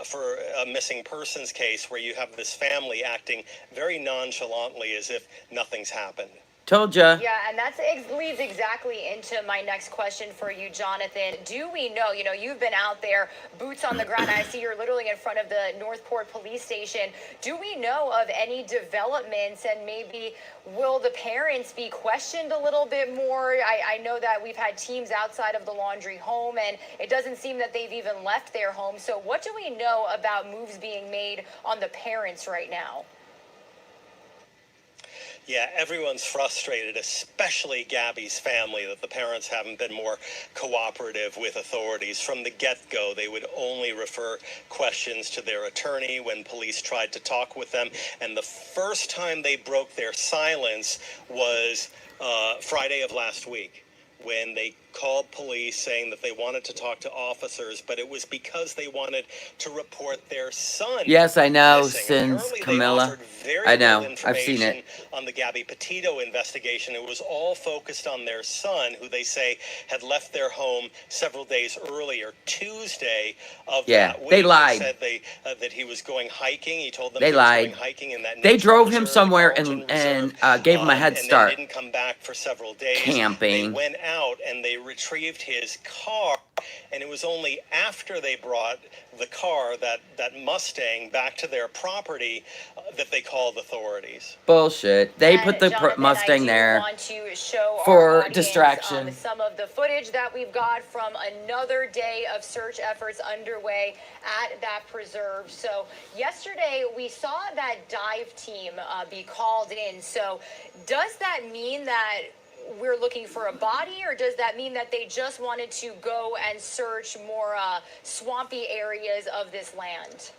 for a missing persons case where you have this family acting very nonchalantly as if nothing's happened. Told ya. Yeah, and that leads exactly into my next question for you, Jonathan. Do we know, you've been out there, boots on the ground. I see you're literally in front of the Northport police station. Do we know of any developments, and maybe will the parents be questioned a little bit more? I know that we've had teams outside of the Laundrie home, and it doesn't seem that they've even left their home. So what do we know about moves being made on the parents right now? Yeah, everyone's frustrated, especially Gabby's family, that the parents haven't been more cooperative with authorities. From the get-go, they would only refer questions to their attorney when police tried to talk with them. And the first time they broke their silence was Friday of last week, when they called police saying that they wanted to talk to officers, but it was because they wanted to report their son. Yes, I know, missing. since Apparently Camilla. They offered very I know, little I've seen it. on the Gabby Petito investigation. It was all focused on their son, who they say had left their home several days earlier, Tuesday of that week. They lied. They said that he was going hiking. He told them they he lied. was going hiking in that They nature drove him reserve, somewhere Carlton and Reserve, gave him a head start. And then didn't come back for several days. Camping. They went out and they retrieved his car, and it was only after they brought the car, that Mustang, back to their property that they called authorities. Bullshit. They And put the Jonathan, Mustang there want to show for our audience, distraction. Some of the footage that we've got from another day of search efforts underway at that preserve. So yesterday we saw that dive team be called in. So does that mean that we're looking for a body, or does that mean that they just wanted to go and search more swampy areas of this land?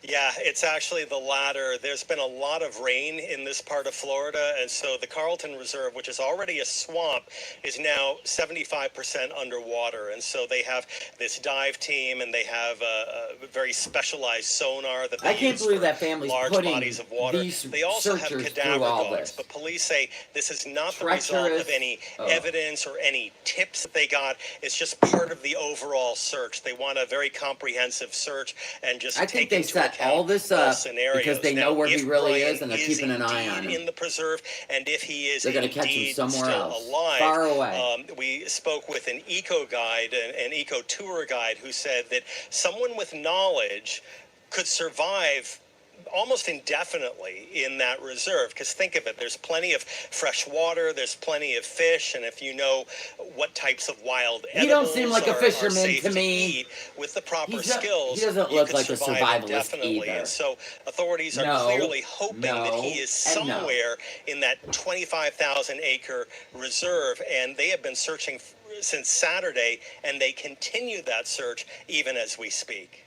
Yeah, it's actually the latter. There's been a lot of rain in this part of Florida, and so the Carlton Reserve, which is already a swamp, is now 75% underwater. And so they have this dive team, and they have a very specialized sonar that they I can't use believe for that family's large putting bodies of water. these They also have searchers cadaver through all dogs, this. but police say this is not the result of any evidence or any tips that they got. It's just part of the overall search. They want a very comprehensive search and just I think take they set all this up because they know where he really is, and they're keeping an eye on him. In the preserve, and if he is they're going to catch him somewhere still else, alive, far away. We spoke with an eco guide, an eco tour guide, who said that someone with knowledge could survive almost indefinitely in that reserve, because think of it, there's plenty of fresh water, there's plenty of fish, and if you know what types of wild he don't seem like a fisherman to me. Eat, with the proper skills, he doesn't look like a survivalist either. And so authorities are clearly hoping that he is somewhere in that 25,000 acre reserve, and they have been searching since Saturday, and they continue that search even as we speak.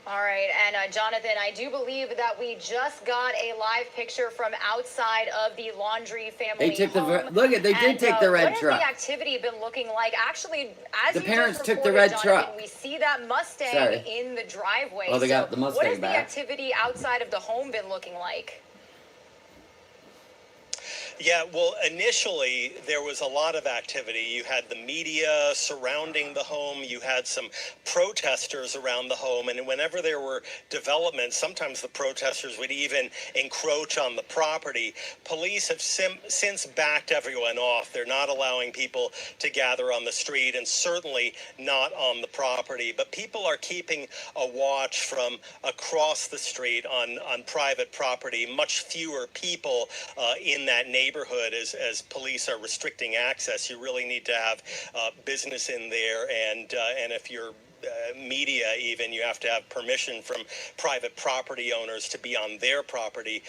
All right, and Jonathan, I do believe that we just got a live picture from outside of the Laundrie family They took the home. look at. They did And, take the red what has truck. the activity been looking like? Actually, as The you parents just took the reported, red Jonathan, truck. we see that Mustang Sorry. in the driveway. Oh, they got the What Mustang has the back. activity outside of the home been looking like? Yeah, well, initially there was a lot of activity. You had the media surrounding the home, you had some protesters around the home, and whenever there were developments, sometimes the protesters would even encroach on the property. Police have since backed everyone off. They're not allowing people to gather on the street, and certainly not on the property. But people are keeping a watch from across the street on private property. Much fewer people in that neighborhood as police are restricting access. You really need to have business in there, and if you're media, even, you have to have permission from private property owners to be on their property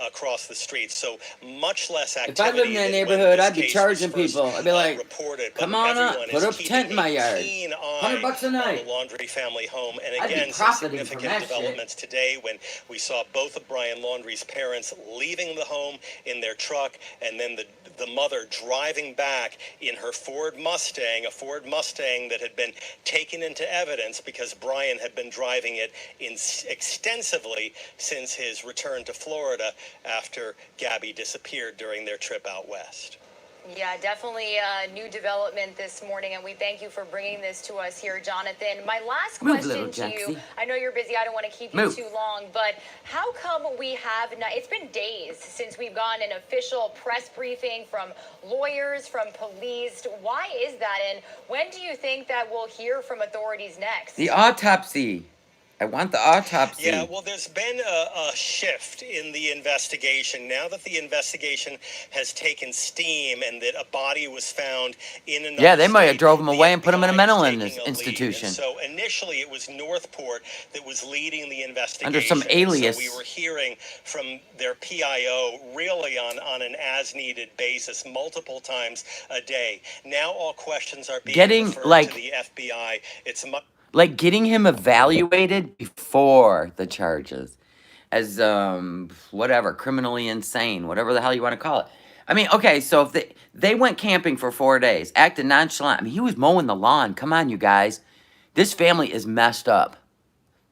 across the street. So much less activity. If I lived in that than when neighborhood, this I'd be case charging was first, people. I'd be like, reported. come But on up, everyone put is a keeping tent in my a yard. keen $100 eye a night. on the Laundrie family home. And I'd be again, some profiting from significant that shit. developments today when we saw both of Brian Laundrie's parents leaving the home in their truck, and then the mother driving back in her Ford Mustang, a Ford Mustang that had been taken into evidence because Brian had been driving it extensively since his return to Florida after Gabby disappeared during their trip out west. Yeah, definitely a new development this morning, and we thank you for bringing this to us here, Jonathan. My last Move, question little to you, Jaxie. I know you're busy, I don't want to keep you Move. too long, but how come we have not, it's been days since we've gotten an official press briefing from lawyers, from police. Why is that, and when do you think that we'll hear from authorities next? The autopsy. I want the autopsy. Yeah, well, there's been a shift in the investigation. Now that the investigation has taken steam and that a body was found in another Yeah, they might have state, drove him the away and put him in a FBI is mental taking illness a lead. institution. And so initially it was Northport that was leading the investigation. Under some alias. And so we were hearing from their PIO really on an as-needed basis multiple times a day. Now all questions are being Getting, referred like- to the FBI. It's much Like getting him evaluated before the charges as whatever, criminally insane, whatever the hell you want to call it. I mean, okay, so if they went camping for 4 days, acted nonchalant. I mean, he was mowing the lawn. Come on, you guys. This family is messed up.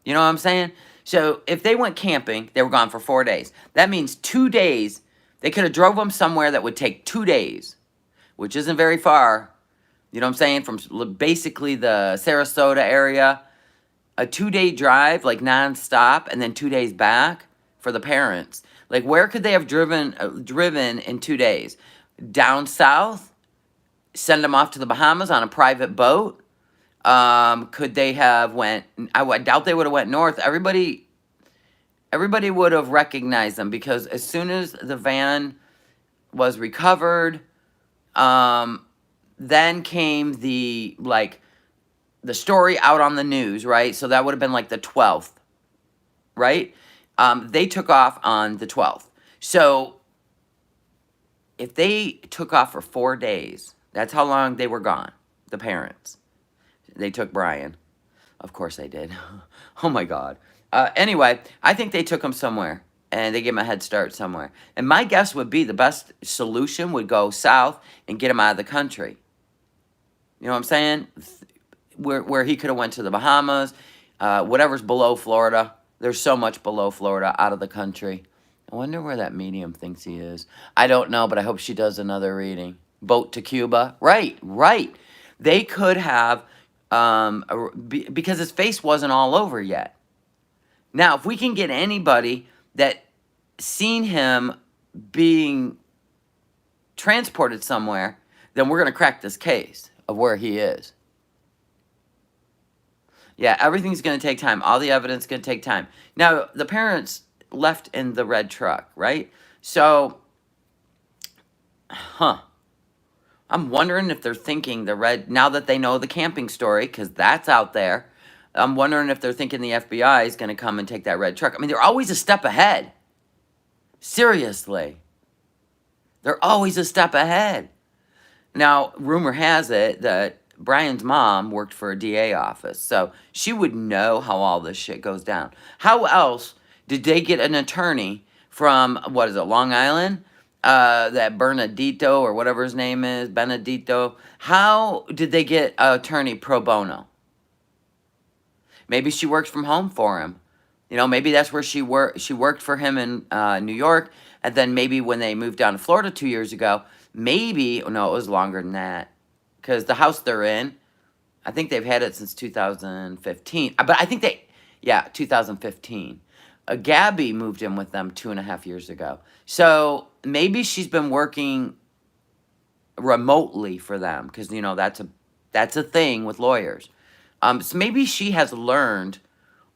You know what I'm saying? So if they went camping, they were gone for 4 days. That means 2 days. They could have drove them somewhere that would take 2 days, which isn't very far. You know what I'm saying? From basically the Sarasota area. A 2-day drive, like nonstop, and then 2 days back for the parents. Like, where could they have driven in 2 days? Down south? Send them off to the Bahamas on a private boat? Could they have went... I doubt they would have went north. Everybody would have recognized them because as soon as the van was recovered... then came the story out on the news, right? So that would have been like the 12th, right? They took off on the 12th. So if they took off for 4 days, that's how long they were gone, the parents. They took Brian. Of course they did. Oh my God. Anyway, I think they took him somewhere. And they gave him a head start somewhere. And my guess would be the best solution would go south and get him out of the country. You know what I'm saying? Where he could have went to the Bahamas, whatever's below Florida. There's so much below Florida, out of the country. I wonder where that medium thinks he is. I don't know, but I hope she does another reading. Boat to Cuba. Right. They could have, because his face wasn't all over yet. Now, if we can get anybody that seen him being transported somewhere, then we're going to crack this case of where he is. Yeah, everything's going to take time. All the evidence is going to take time. Now, the parents left in the red truck, right? So, I'm wondering if they're thinking now that they know the camping story, because that's out there, I'm wondering if they're thinking the FBI is going to come and take that red truck. I mean, they're always a step ahead. Seriously. They're always a step ahead. Now, rumor has it that Brian's mom worked for a DA office, so she would know how all this shit goes down. How else did they get an attorney from, what is it, Long Island? That Bernardito or whatever his name is, Benedito. How did they get an attorney pro bono? Maybe she works from home for him. You know, maybe that's where she worked. She worked for him in New York, and then maybe when they moved down to Florida 2 years ago, maybe, no, it was longer than that, because the house they're in, I think they've had it since 2015. But I think yeah, 2015. Gabby moved in with them 2.5 years ago. So maybe she's been working remotely for them, because, you know, that's a thing with lawyers. So maybe she has learned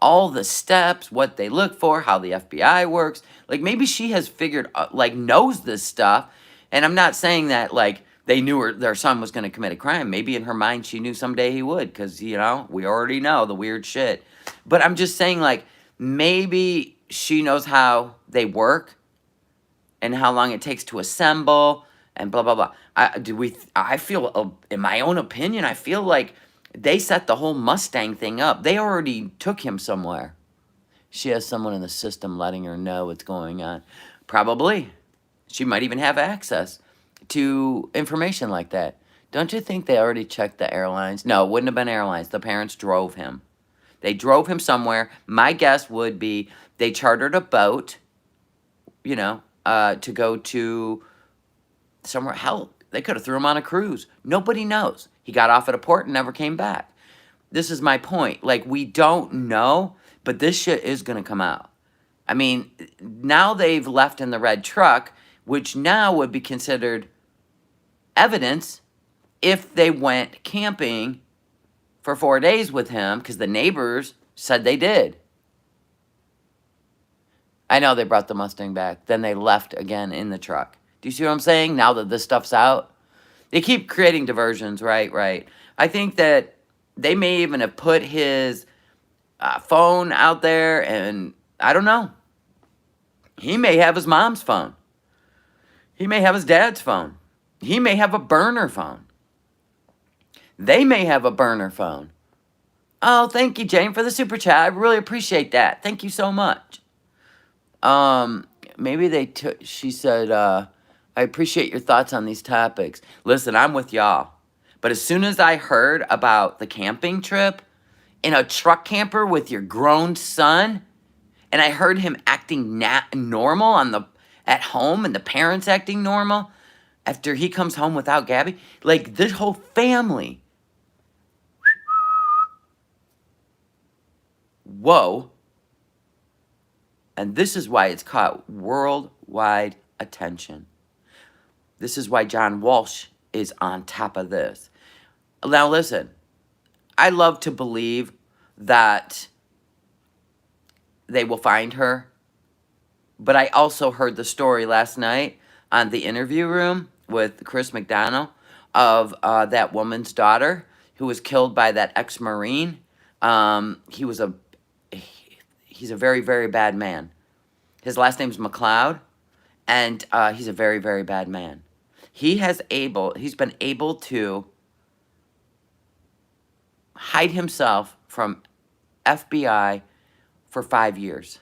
all the steps, what they look for, how the FBI works. Like, maybe she has figured, like, knows this stuff. And I'm not saying that, like, they knew their son was going to commit a crime. Maybe in her mind she knew someday he would, because, you know, we already know the weird shit. But I'm just saying, like, maybe she knows how they work and how long it takes to assemble and blah, blah, blah. I feel, in my own opinion, I feel like they set the whole Mustang thing up. They already took him somewhere. She has someone in the system letting her know what's going on. Probably. She might even have access to information like that. Don't you think they already checked the airlines? No, it wouldn't have been airlines. The parents drove him. They drove him somewhere. My guess would be they chartered a boat, you know, to go to somewhere. Hell, they could have threw him on a cruise. Nobody knows. He got off at a port and never came back. This is my point. Like, we don't know, but this shit is going to come out. I mean, now they've left in the red truck, which now would be considered evidence if they went camping for 4 days with him, because the neighbors said they did. I know they brought the Mustang back. Then they left again in the truck. Do you see what I'm saying? Now that this stuff's out, they keep creating diversions, right? I think that they may even have put his phone out there, and I don't know. He may have his mom's phone. He may have his dad's phone. He may have a burner phone. They may have a burner phone. Oh, thank you, Jane, for the super chat. I really appreciate that. Thank you so much. Maybe they took, she said, I appreciate your thoughts on these topics. Listen, I'm with y'all. But as soon as I heard about the camping trip in a truck camper with your grown son, and I heard him acting normal at home and the parents acting normal after he comes home without Gabby, like, this whole family. Whoa. And this is why it's caught worldwide attention. This is why John Walsh is on top of this. Now listen, I love to believe that they will find her. But I also heard the story last night on the Interview Room with Chris McDonough of that woman's daughter who was killed by that ex-Marine. He's a very, very bad man. His last name's McLeod, and he's a very, very bad man. He's been able to hide himself from FBI for 5 years.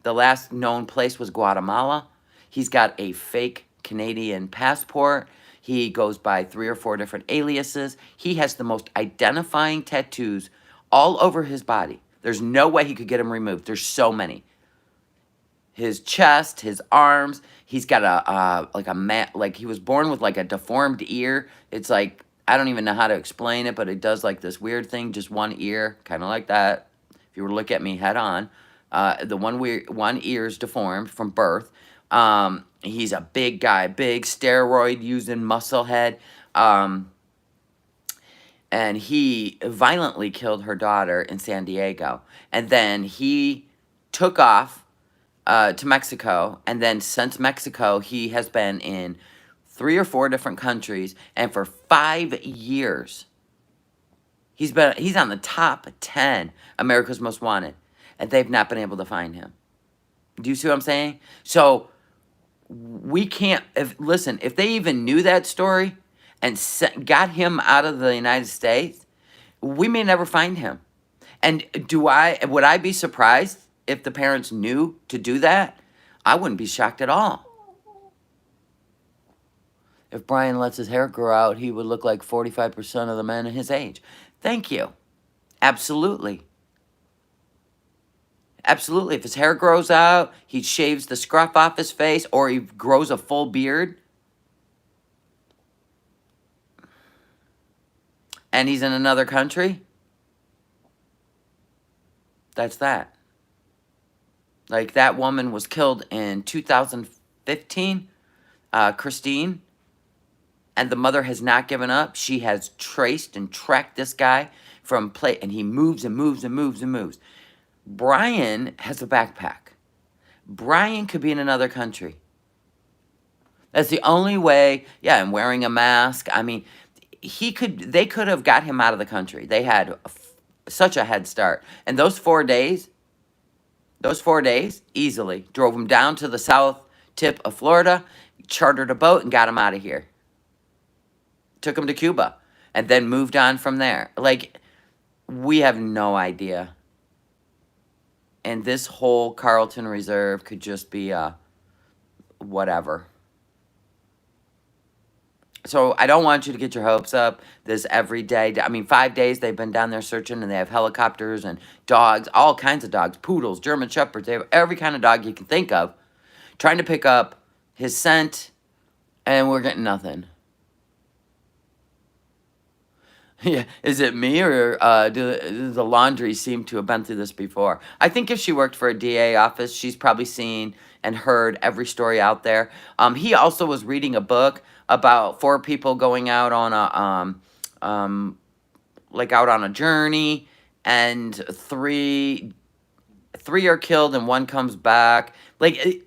The last known place was Guatemala. He's got a fake Canadian passport. He goes by 3 or 4 different aliases. He has the most identifying tattoos all over his body. There's no way he could get them removed. There's so many. His chest, his arms. He's got he was born with like a deformed ear. It's like, I don't even know how to explain it, but it does like this weird thing, just one ear, kind of like that. If you were to look at me head on, the one ear's deformed from birth. He's a big guy, big steroid using muscle head. And he violently killed her daughter in San Diego. And then he took off to Mexico. And then since Mexico, he has been in 3 or 4 different countries. And for 5 years, he's on the top 10 America's Most Wanted. And they've not been able to find him. Do you see what I'm saying? So we can't, if they even knew that story, and got him out of the United States, we may never find him. And would I be surprised if the parents knew to do that? I wouldn't be shocked at all. If Brian lets his hair grow out, he would look like 45% of the men his age. Thank you. Absolutely. Absolutely. If his hair grows out, he shaves the scruff off his face, or he grows a full beard, and he's in another country, that's that. Like, that woman was killed in 2015, Christine, and the mother has not given up. She has traced and tracked this guy from and he moves and moves and moves and moves. Brian has a backpack. Brian could be in another country. That's the only way. Yeah, and wearing a mask. I mean, they could have got him out of the country. They had such a head start. And those 4 days, easily drove him down to the south tip of Florida, chartered a boat, and got him out of here. Took him to Cuba, and then moved on from there. Like, we have no idea. And this whole Carlton Reserve could just be whatever. So I don't want you to get your hopes up. This every day. I mean, 5 days they've been down there searching, and they have helicopters and dogs, all kinds of dogs, poodles, German shepherds. They have every kind of dog you can think of, trying to pick up his scent, and we're getting nothing. Yeah, is it me, or do the Laundrie seem to have been through this before? I think if she worked for a DA office, she's probably seen and heard every story out there. He also was reading a book about 4 people going out on a journey, and three are killed and 1 comes back. Like,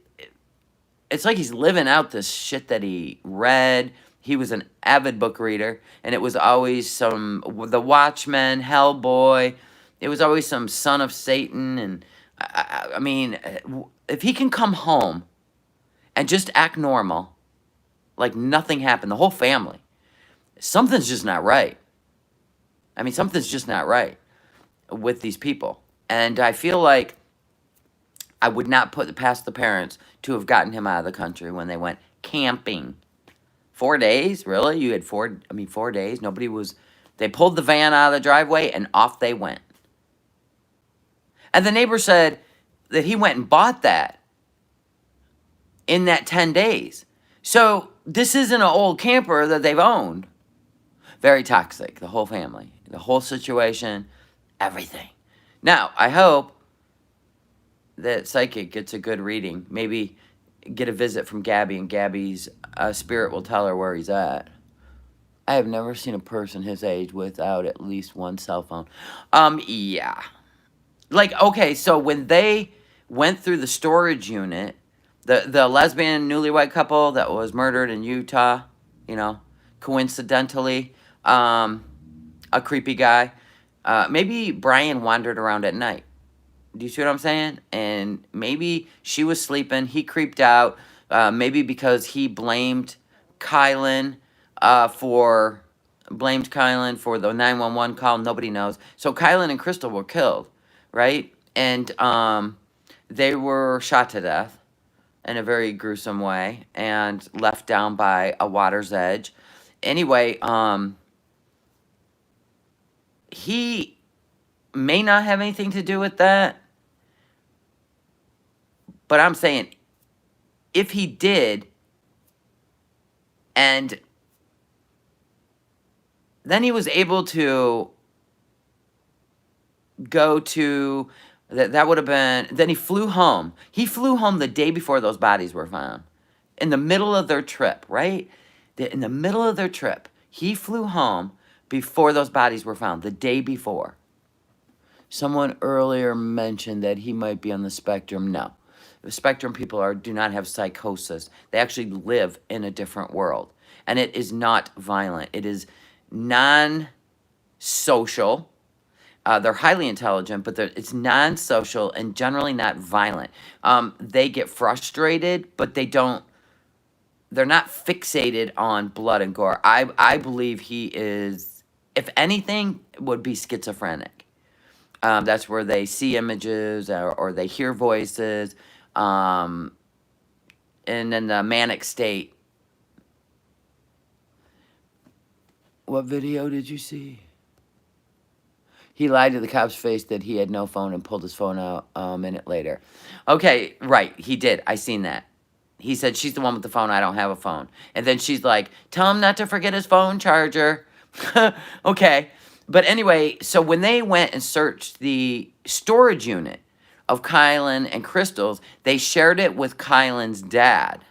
it's like he's living out this shit that he read. He was an avid book reader, and it was always The Watchmen, Hellboy. It was always some son of Satan, and I mean, if he can come home and just act normal, like nothing happened, the whole family, something's just not right. I mean, something's just not right with these people. And I feel like I would not put it past the parents to have gotten him out of the country when they went camping. 4 days? Really? You had 4 days? Nobody was... They pulled the van out of the driveway, and off they went. And the neighbor said that he went and bought that in that 10 days. So this isn't an old camper that they've owned. Very toxic, the whole family, the whole situation, everything. Now, I hope that Psychic gets a good reading. Maybe get a visit from Gabby, and Gabby's spirit will tell her where he's at. I have never seen a person his age without at least 1 cell phone. Yeah. Like, okay, so when they went through the storage unit, the lesbian newlywed couple that was murdered in Utah, coincidentally, a creepy guy, maybe Brian wandered around at night. Do you see what I'm saying? And maybe she was sleeping. He creeped out. Maybe because he blamed Kylan for the 911 call. Nobody knows. So Kylan and Crystal were killed, right? And they were shot to death in a very gruesome way and left down by a water's edge. Anyway, he may not have anything to do with that. But I'm saying, if he did, and then he was able to go to, that would have been, then he flew home. He flew home the day before those bodies were found. In the middle of their trip, right? In the middle of their trip, he flew home before those bodies were found, the day before. Someone earlier mentioned that he might be on the spectrum. No. The spectrum people do not have psychosis. They actually live in a different world. And it is not violent. It is non-social. They're highly intelligent, but it's non-social and generally not violent. They get frustrated, but they don't they're not fixated on blood and gore. I believe he is, if anything, would be schizophrenic. That's where they see images or they hear voices. And then the manic state. What video did you see? He lied to the cop's face that he had no phone and pulled his phone out a minute later. Okay, right, he did. I seen that. He said, she's the one with the phone, I don't have a phone. And then she's like, tell him not to forget his phone charger. Okay. But anyway, so when they went and searched the storage unit of Kylan and Crystal's, they shared it with Kylan's dad.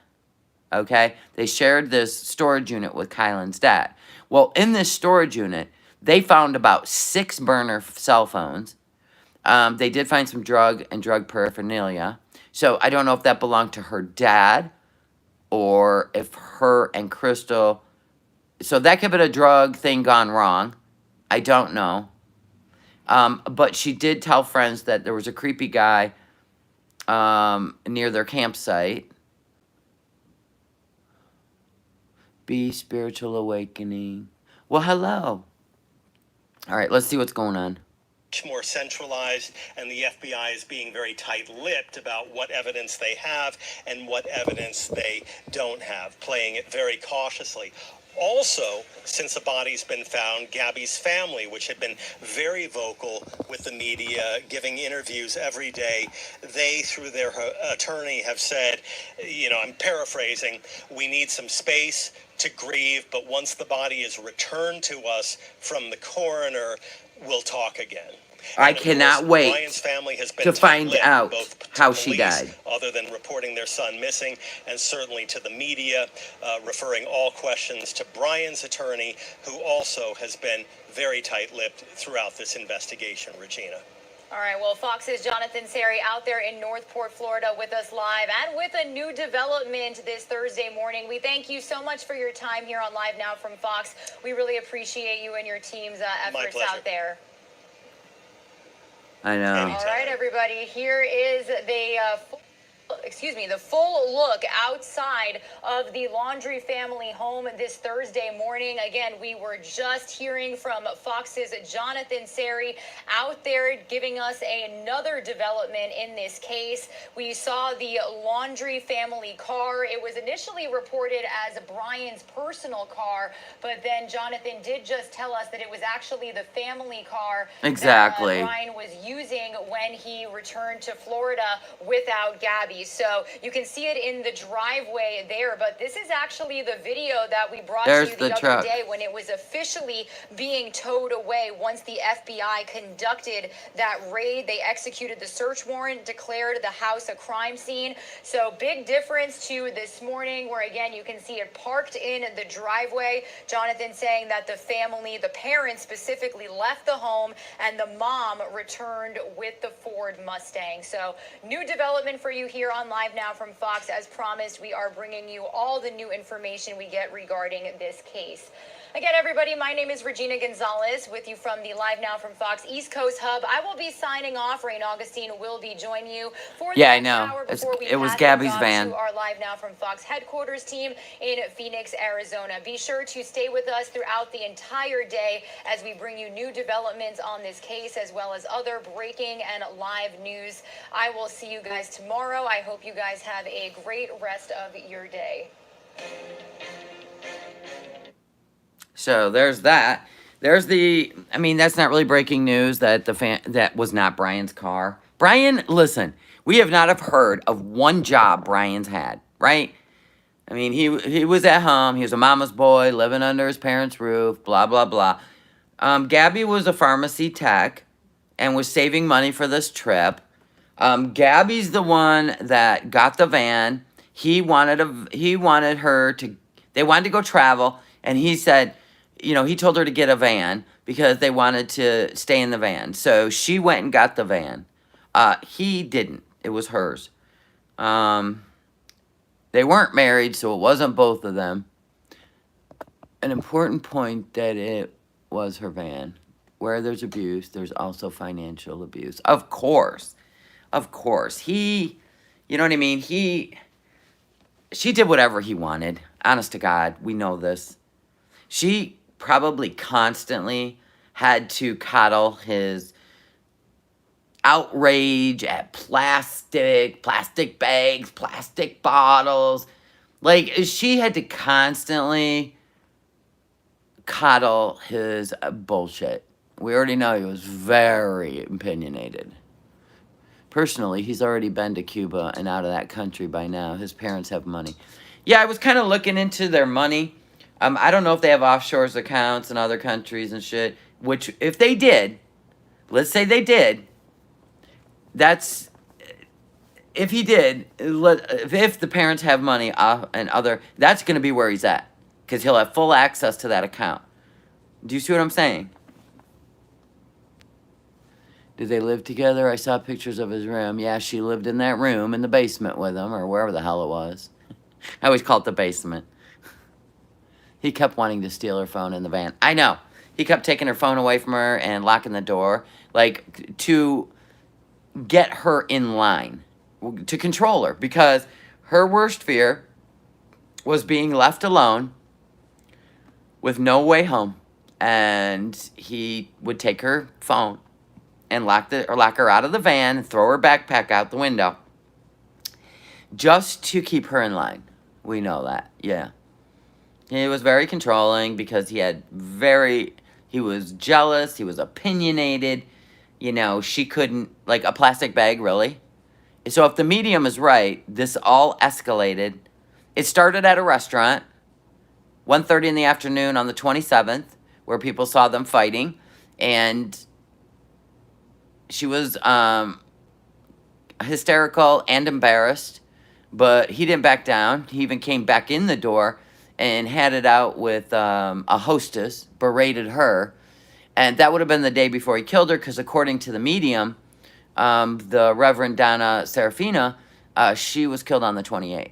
Okay? They shared this storage unit with Kylan's dad. Well, in this storage unit, they found about 6 burner cell phones. They did find some drug paraphernalia. So I don't know if that belonged to her dad or if her and Crystal... So that could have been a drug thing gone wrong. I don't know. But she did tell friends that there was a creepy guy near their campsite. Be spiritual awakening. Well, hello. All right, let's see what's going on. Much more centralized, and the FBI is being very tight-lipped about what evidence they have and what evidence they don't have, playing it very cautiously. Also, since the body's been found, Gabby's family, which had been very vocal with the media, giving interviews every day, they, through their attorney, have said, I'm paraphrasing, we need some space to grieve, but once the body is returned to us from the coroner, we'll talk again. I cannot wait Brian's family has been to find tight-lipped, out both to how she police, died. other than reporting their son missing, and certainly to the media, referring all questions to Brian's attorney, who also has been very tight-lipped throughout this investigation, Regina. All right, well, Fox's Jonathan Sari out there in Northport, Florida with us live and with a new development this Thursday morning. We thank you so much for your time here on Live Now from Fox. We really appreciate you and your team's efforts out there. I know. All right, everybody, here is the the full look outside of the Laundrie family home this Thursday morning. Again, we were just hearing from Fox's Jonathan Sari out there giving us another development in this case. We saw the Laundrie family car. It was initially reported as Brian's personal car, but then Jonathan did just tell us that it was actually the family car that Brian was using when he returned to Florida without Gabby. So you can see it in the driveway there, but this is actually the video that we brought to you the other day when it was officially being towed away. Once the FBI conducted that raid, they executed the search warrant, declared the house a crime scene. So big difference to this morning where, again, you can see it parked in the driveway. Jonathan saying that the family, the parents specifically, left the home and the mom returned with the Ford Mustang. So new development for you here on Live Now from Fox. As promised, we are bringing you all the new information we get regarding this case. Again, everybody, my name is Regina Gonzalez with you from the Live Now from Fox East Coast Hub. I will be signing off. Rain Augustine will be joining you for the next hour before we it was pass Gabby's on van. to our Live Now from Fox headquarters team in Phoenix, Arizona. Be sure to stay with us throughout the entire day as we bring you new developments on this case as well as other breaking and live news. I will see you guys tomorrow. I hope you guys have a great rest of your day. So there's that. There's that's not really breaking news that that was not Brian's car. Brian, listen, we have not have heard of one job Brian's had, right? I mean, he was at home. He was a mama's boy, living under his parents' roof, blah, blah, blah. Gabby was a pharmacy tech and was saving money for this trip. Gabby's the one that got the van. They wanted to go travel, and he said, he told her to get a van because they wanted to stay in the van. So she went and got the van. He didn't. It was hers. They weren't married, so it wasn't both of them. An important point that it was her van. Where there's abuse, there's also financial abuse. Of course. He, you know what I mean? she did whatever he wanted. Honest to God, we know this. She probably constantly had to coddle his outrage at plastic bags, plastic bottles. Like, she had to constantly coddle his bullshit. We already know he was very opinionated. Personally, he's already been to Cuba and out of that country by now. His parents have money. Yeah, I was kind of looking into their money. I don't know if they have offshore accounts in other countries and shit. Which, if they did, let's say they did, that's, if he did, if the parents have money and other, that's going to be where he's at. Because he'll have full access to that account. Do you see what I'm saying? Did they live together? I saw pictures of his room. Yeah, she lived in that room in the basement with him, or wherever the hell it was. I always call it the basement. He kept wanting to steal her phone in the van. I know. He kept taking her phone away from her and locking the door. Like, to get her in line. To control her. Because her worst fear was being left alone with no way home. And he would take her phone and lock her out of the van and throw her backpack out the window. Just to keep her in line. We know that, yeah. He was very controlling because he was jealous, he was opinionated. You know, she couldn't, like, a plastic bag, really? So if the medium is right, this all escalated. It started at a restaurant, 1:30 in the afternoon on the 27th, where people saw them fighting. And she was hysterical and embarrassed, but he didn't back down. He even came back in the door and had it out with a hostess, berated her. And that would have been the day before he killed her, because according to the medium, the Reverend Donna Serafina, she was killed on the 28th.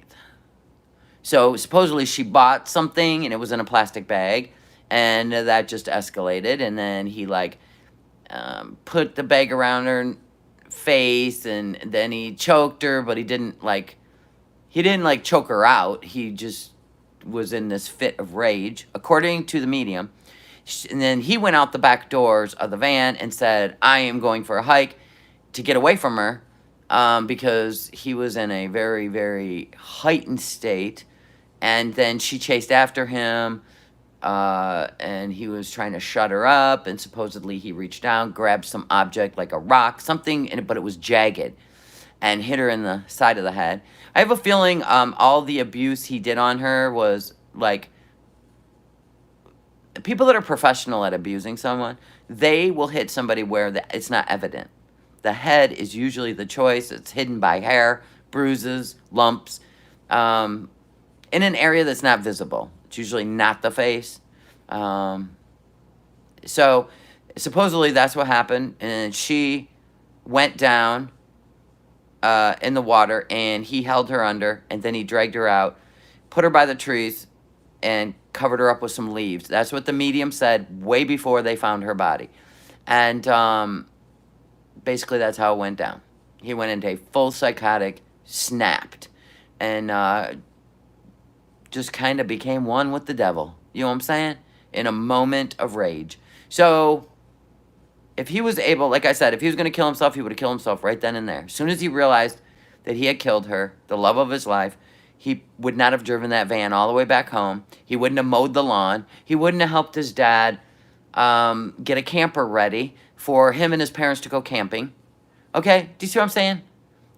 So supposedly she bought something, and it was in a plastic bag, and that just escalated. And then he, like, put the bag around her face, and then he choked her, but he didn't choke her out. He just was in this fit of rage, according to the medium. And then he went out the back doors of the van and said, I am going for a hike, to get away from her, because he was in a very, very heightened state. And then she chased after him, and he was trying to shut her up, and supposedly he reached down, grabbed some object like a rock, something, but it was jagged, and hit her in the side of the head. I have a feeling all the abuse he did on her was, like, people that are professional at abusing someone, they will hit somebody where it's not evident. The head is usually the choice. It's hidden by hair, bruises, lumps, in an area that's not visible. It's usually not the face. So supposedly that's what happened, and she went down in the water, and he held her under, and then he dragged her out, put her by the trees, and covered her up with some leaves. That's what the medium said way before they found her body. And basically that's how it went down. He went into a full psychotic, snapped, and just kind of became one with the devil. You know what I'm saying? In a moment of rage. So if he was able, like I said, if he was going to kill himself, he would have killed himself right then and there. As soon as he realized that he had killed her, the love of his life, he would not have driven that van all the way back home. He wouldn't have mowed the lawn. He wouldn't have helped his dad get a camper ready for him and his parents to go camping. Okay? Do you see what I'm saying?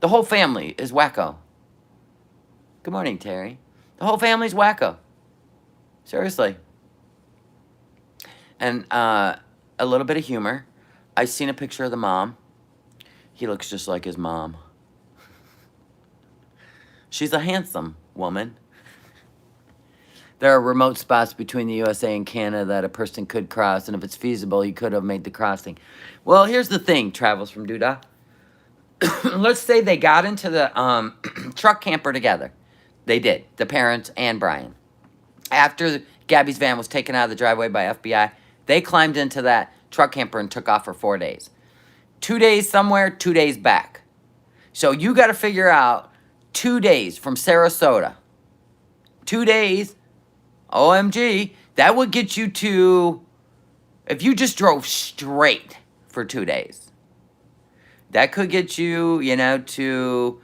The whole family is wacko. Good morning, Terry. The whole family's wacko. Seriously. And a little bit of humor. I seen a picture of the mom. He looks just like his mom. She's a handsome woman. There are remote spots between the USA and Canada that a person could cross, and if it's feasible, he could have made the crossing. Well, here's the thing, Travels from Doodah. Let's say they got into the truck camper together. They did, the parents and Brian. After Gabby's van was taken out of the driveway by FBI, they climbed into that truck camper and took off for 4 days. 2 days somewhere, 2 days back. So you got to figure out 2 days from Sarasota 2 days. OMG. That would get you to, if you just drove straight for 2 days, that could get you, you know, to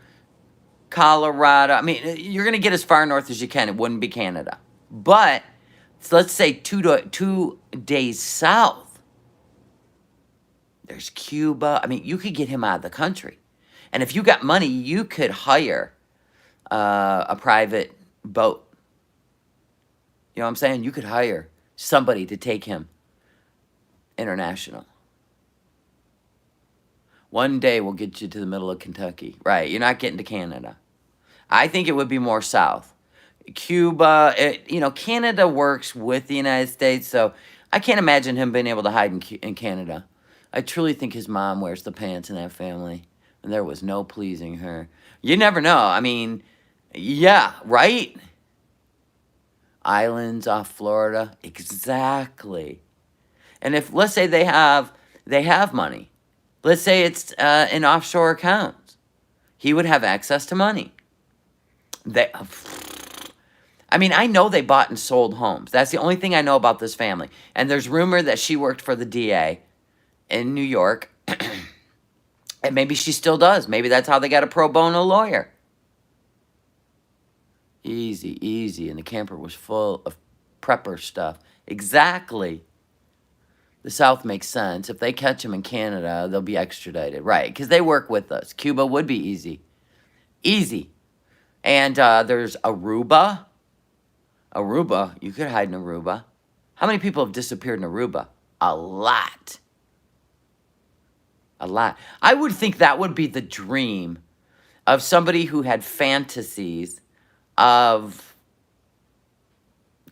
Colorado. I mean, you're going to get as far north as you can. It wouldn't be Canada. But so let's say 2 days south, there's Cuba. I mean, you could get him out of the country. And if you got money, you could hire a private boat. You know what I'm saying? You could hire somebody to take him international. One day we'll get you to the middle of Kentucky. Right, you're not getting to Canada. I think it would be more south. Cuba, you know, Canada works with the United States, so I can't imagine him being able to hide in Canada. I truly think his mom wears the pants in that family, and there was no pleasing her. You never know. I mean, yeah, right? Islands off Florida, exactly. And if, let's say they have money. Let's say it's in offshore accounts. He would have access to money. I mean, I know they bought and sold homes. That's the only thing I know about this family. And there's rumor that she worked for the DA in New York. And maybe she still does. Maybe that's how they got a pro bono lawyer. Easy, easy. And the camper was full of prepper stuff. Exactly. The South makes sense. If they catch him in Canada, they'll be extradited. Right, because they work with us. Cuba would be easy. Easy. And there's Aruba. Aruba, you could hide in Aruba. How many people have disappeared in Aruba? A lot. A lot. I would think that would be the dream of somebody who had fantasies of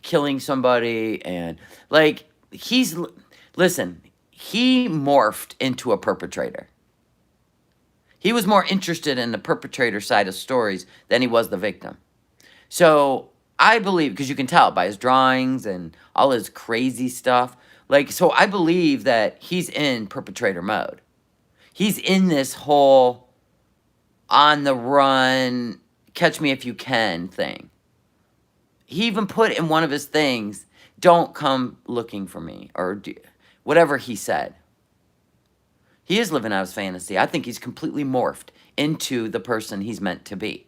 killing somebody and, like, listen, he morphed into a perpetrator. He was more interested in the perpetrator side of stories than he was the victim. So I believe, because you can tell by his drawings and all his crazy stuff, like, so I believe that he's in perpetrator mode. He's in this whole on the run, catch me if you can thing. He even put in one of his things, don't come looking for me, or whatever he said. He is living out his fantasy. I think he's completely morphed into the person he's meant to be.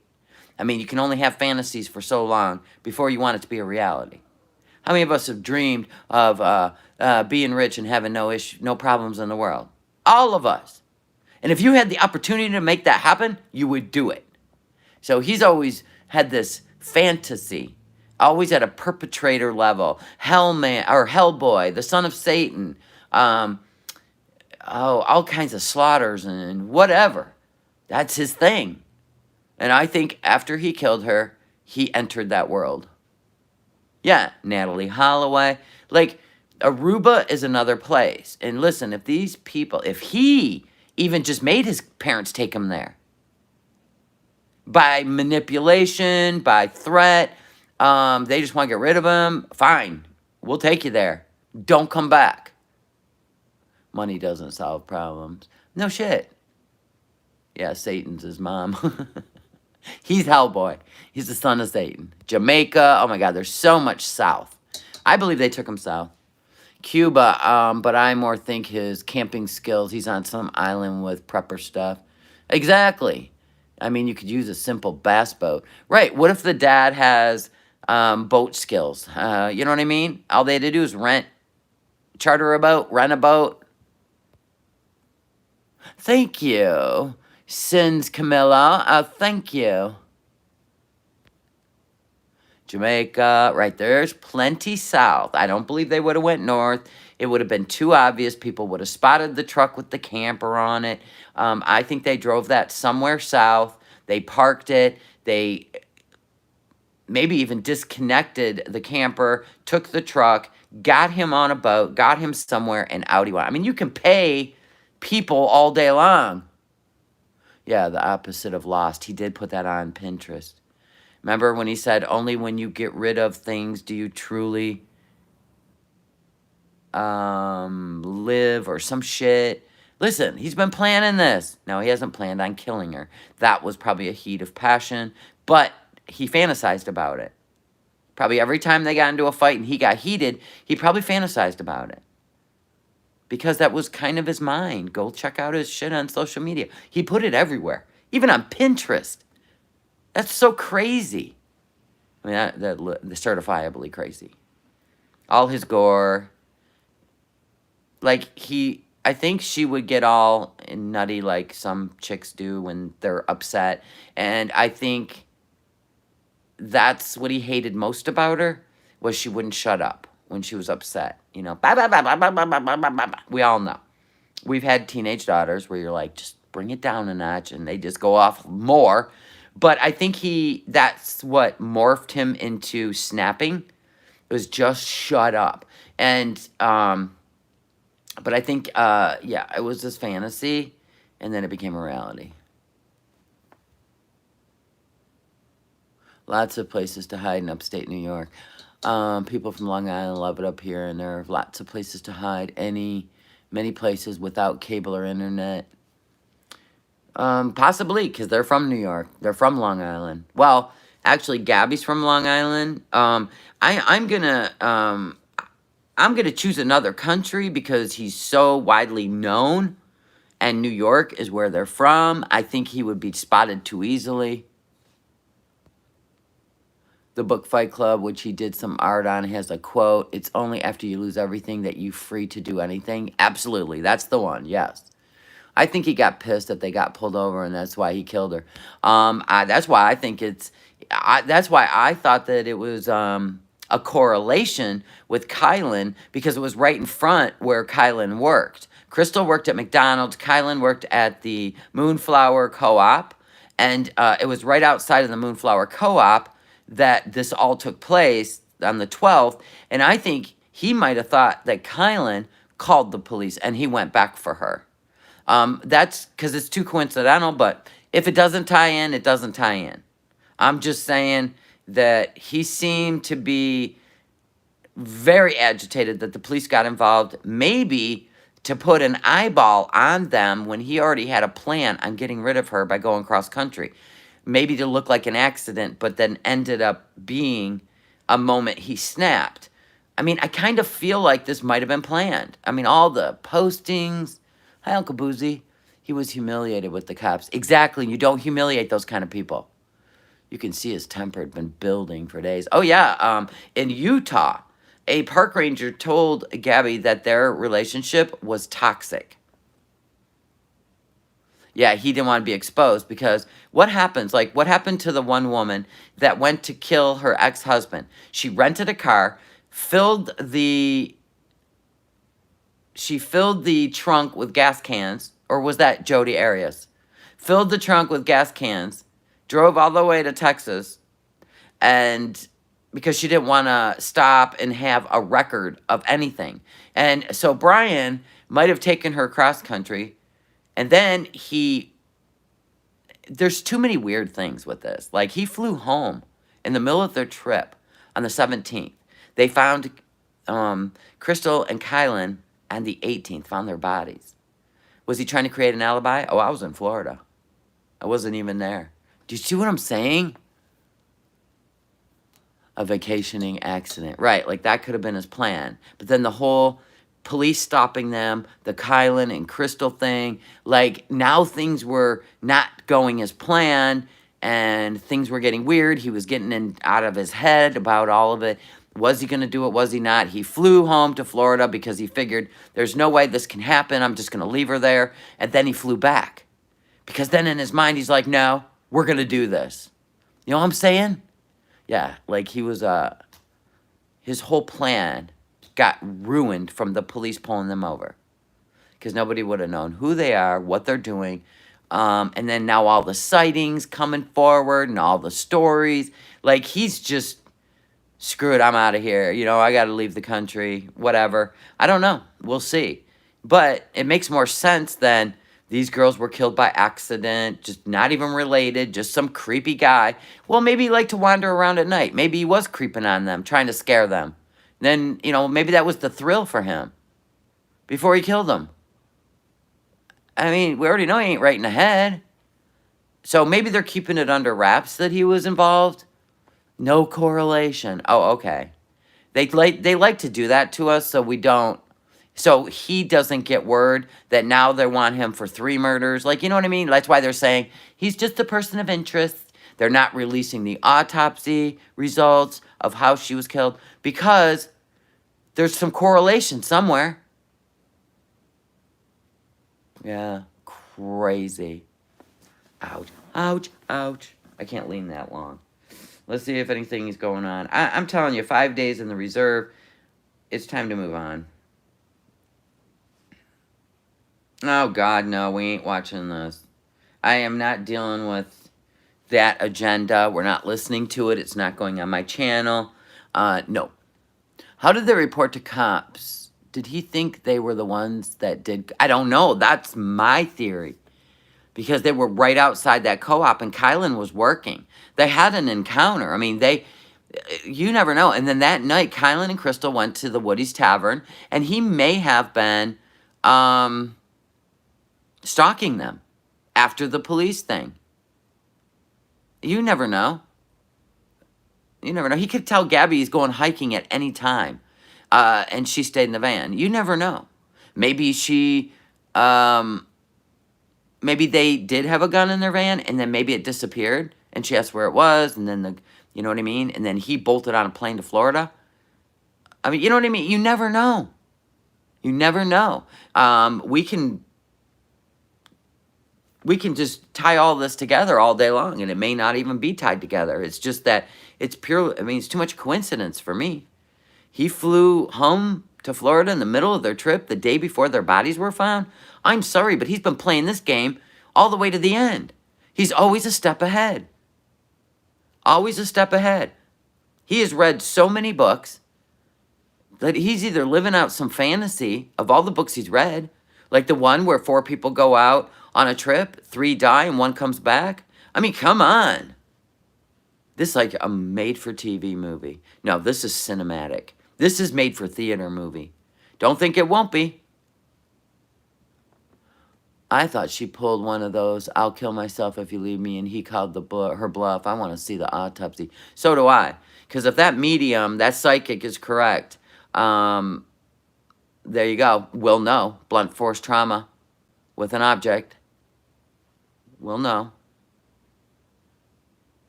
I mean, you can only have fantasies for so long before you want it to be a reality. How many of us have dreamed of being rich and having no problems in the world? All of us. And if you had the opportunity to make that happen, you would do it. So he's always had this fantasy, always at a perpetrator level. Hellman, or Hellboy, the son of Satan. All kinds of slaughters and whatever. That's his thing. And I think after he killed her, he entered that world. Yeah, Natalie Holloway. Like, Aruba is another place. And listen, if these people, if he even just made his parents take him there, by manipulation, by threat, they just want to get rid of him, fine, we'll take you there. Don't come back. Money doesn't solve problems. No shit. Yeah, Satan's his mom. He's Hellboy. He's the son of Satan. Jamaica. Oh my God, there's so much south. I believe they took him south. Cuba, but I more think his camping skills. He's on some island with prepper stuff. Exactly. I mean, you could use a simple bass boat. Right, what if the dad has boat skills? You know what I mean? All they had to do is charter a boat, rent a boat. Thank you. Sins Camilla. Thank you. Jamaica, right, there's plenty south. I don't believe they would have went north. It would have been too obvious. People would have spotted the truck with the camper on it. I think they drove that somewhere south. They parked it. They maybe even disconnected the camper, took the truck, got him on a boat, got him somewhere, and out he went. I mean, you can pay people all day long. Yeah, the opposite of lost. He did put that on Pinterest. Remember when he said, only when you get rid of things do you truly live, or some shit. Listen, he's been planning this. No, he hasn't planned on killing her. That was probably a heat of passion, but he fantasized about it. Probably every time they got into a fight and he got heated, he probably fantasized about it. Because that was kind of his mind. Go check out his shit on social media. He put it everywhere. Even on Pinterest. That's so crazy. I mean, that certifiably crazy. All his gore. Like, I think she would get all nutty like some chicks do when they're upset. And I think that's what he hated most about her, was she wouldn't shut up when she was upset. You know, bah, bah, bah, bah, bah, bah, bah, bah, bah, bah. We all know. We've had teenage daughters where you're like, just bring it down a notch, and they just go off more. But I think that's what morphed him into snapping. It was just shut up. And, but I think, yeah, it was this fantasy, and then it became a reality. Lots of places to hide in upstate New York. People from Long Island love it up here, and there are lots of places to hide. Many places without cable or internet. Possibly, because they're from New York. They're from Long Island. Well, actually, Gabby's from Long Island. I'm gonna choose another country because he's so widely known, and New York is where they're from. I think he would be spotted too easily. The book Fight Club, which he did some art on, has a quote, "It's only after you lose everything that you're free to do anything." Absolutely, that's the one, yes. I think he got pissed that they got pulled over, and that's why he killed her. That's why I think that's why I thought that it was a correlation with Kylan, because it was right in front where Kylan worked. Crystal worked at McDonald's. Kylan worked at the Moonflower Co-op, and it was right outside of the Moonflower Co-op that this all took place on the 12th, and I think he might have thought that Kylan called the police, and he went back for her. That's because it's too coincidental, but if it doesn't tie in, it doesn't tie in. I'm just saying that he seemed to be very agitated that the police got involved, maybe to put an eyeball on them when he already had a plan on getting rid of her by going cross country. Maybe to look like an accident, but then ended up being a moment he snapped. I mean, I kind of feel like this might have been planned. I mean, all the postings. Hi, Uncle Boozy. He was humiliated with the cops. Exactly. You don't humiliate those kind of people. You can see his temper had been building for days. Oh, yeah. In Utah, a park ranger told Gabby that their relationship was toxic. Yeah, he didn't want to be exposed because what happens? Like, what happened to the one woman that went to kill her ex-husband? She rented a car, filled the trunk with gas cans, or was that Jodi Arias? Filled the trunk with gas cans, drove all the way to Texas, and because she didn't want to stop and have a record of anything. And so Brian might have taken her cross country, and then there's too many weird things with this. Like, he flew home in the middle of their trip on the 17th. They found Crystal and Kylan on the 18th, found their bodies. Was he trying to create an alibi? Oh, I was in Florida. I wasn't even there. Do you see what I'm saying? A vacationing accident. Right, like that could have been his plan. But then the whole police stopping them, the Kylan and Crystal thing, like now things were not going as planned and things were getting weird. He was getting out of his head about all of it. Was he going to do it? Was he not? He flew home to Florida because he figured there's no way this can happen. I'm just going to leave her there. And then he flew back. Because then in his mind, he's like, no, we're going to do this. You know what I'm saying? Yeah, like he was, his whole plan got ruined from the police pulling them over. Because nobody would have known who they are, what they're doing. And then now all the sightings coming forward and all the stories. Like, he's just, screw it, I'm out of here. You know, I got to leave the country, whatever. I don't know. We'll see. But it makes more sense than these girls were killed by accident, just not even related, just some creepy guy. Well, maybe he liked to wander around at night. Maybe he was creeping on them, trying to scare them. Then, you know, maybe that was the thrill for him before he killed them. I mean, we already know he ain't right in the head. So maybe they're keeping it under wraps that he was involved. No correlation. Oh, okay. They like to do that to us so we don't. So he doesn't get word that now they want him for 3 murders. Like, you know what I mean? That's why they're saying he's just a person of interest. They're not releasing the autopsy results of how she was killed because there's some correlation somewhere. Yeah, crazy. Ouch, ouch, ouch. I can't lean that long. Let's see if anything is going on. I'm telling you, 5 days in the reserve. It's time to move on. Oh, God, no, we ain't watching this. I am not dealing with that agenda. We're not listening to it. It's not going on my channel. No. How did they report to cops? Did he think they were the ones that did? I don't know. That's my theory. Because they were right outside that co-op and Kylan was working. They had an encounter. I mean, you never know. And then that night, Kylan and Crystal went to the Woody's Tavern and he may have been stalking them after the police thing. You never know. You never know. He could tell Gabby he's going hiking at any time. And she stayed in the van. You never know. Maybe maybe they did have a gun in their van, and then maybe it disappeared, and she asked where it was, and then you know what I mean? And then he bolted on a plane to Florida. I mean, you know what I mean? You never know. You never know. We can just tie all this together all day long, and it may not even be tied together. It's just that it's pure, I mean, it's too much coincidence for me. He flew home to Florida in the middle of their trip the day before their bodies were found. I'm sorry, but he's been playing this game all the way to the end. He's always a step ahead. Always a step ahead. He has read so many books that he's either living out some fantasy of all the books he's read, like the one where 4 people go out on a trip, 3 die, and 1 comes back. I mean, come on. This is like a made-for-TV movie. No, this is cinematic. This is made-for-theater movie. Don't think it won't be. I thought she pulled one of those, I'll kill myself if you leave me, and he called her bluff. I want to see the autopsy. So do I. Because if that medium, that psychic is correct, there you go. We'll know. Blunt force trauma with an object. We'll know.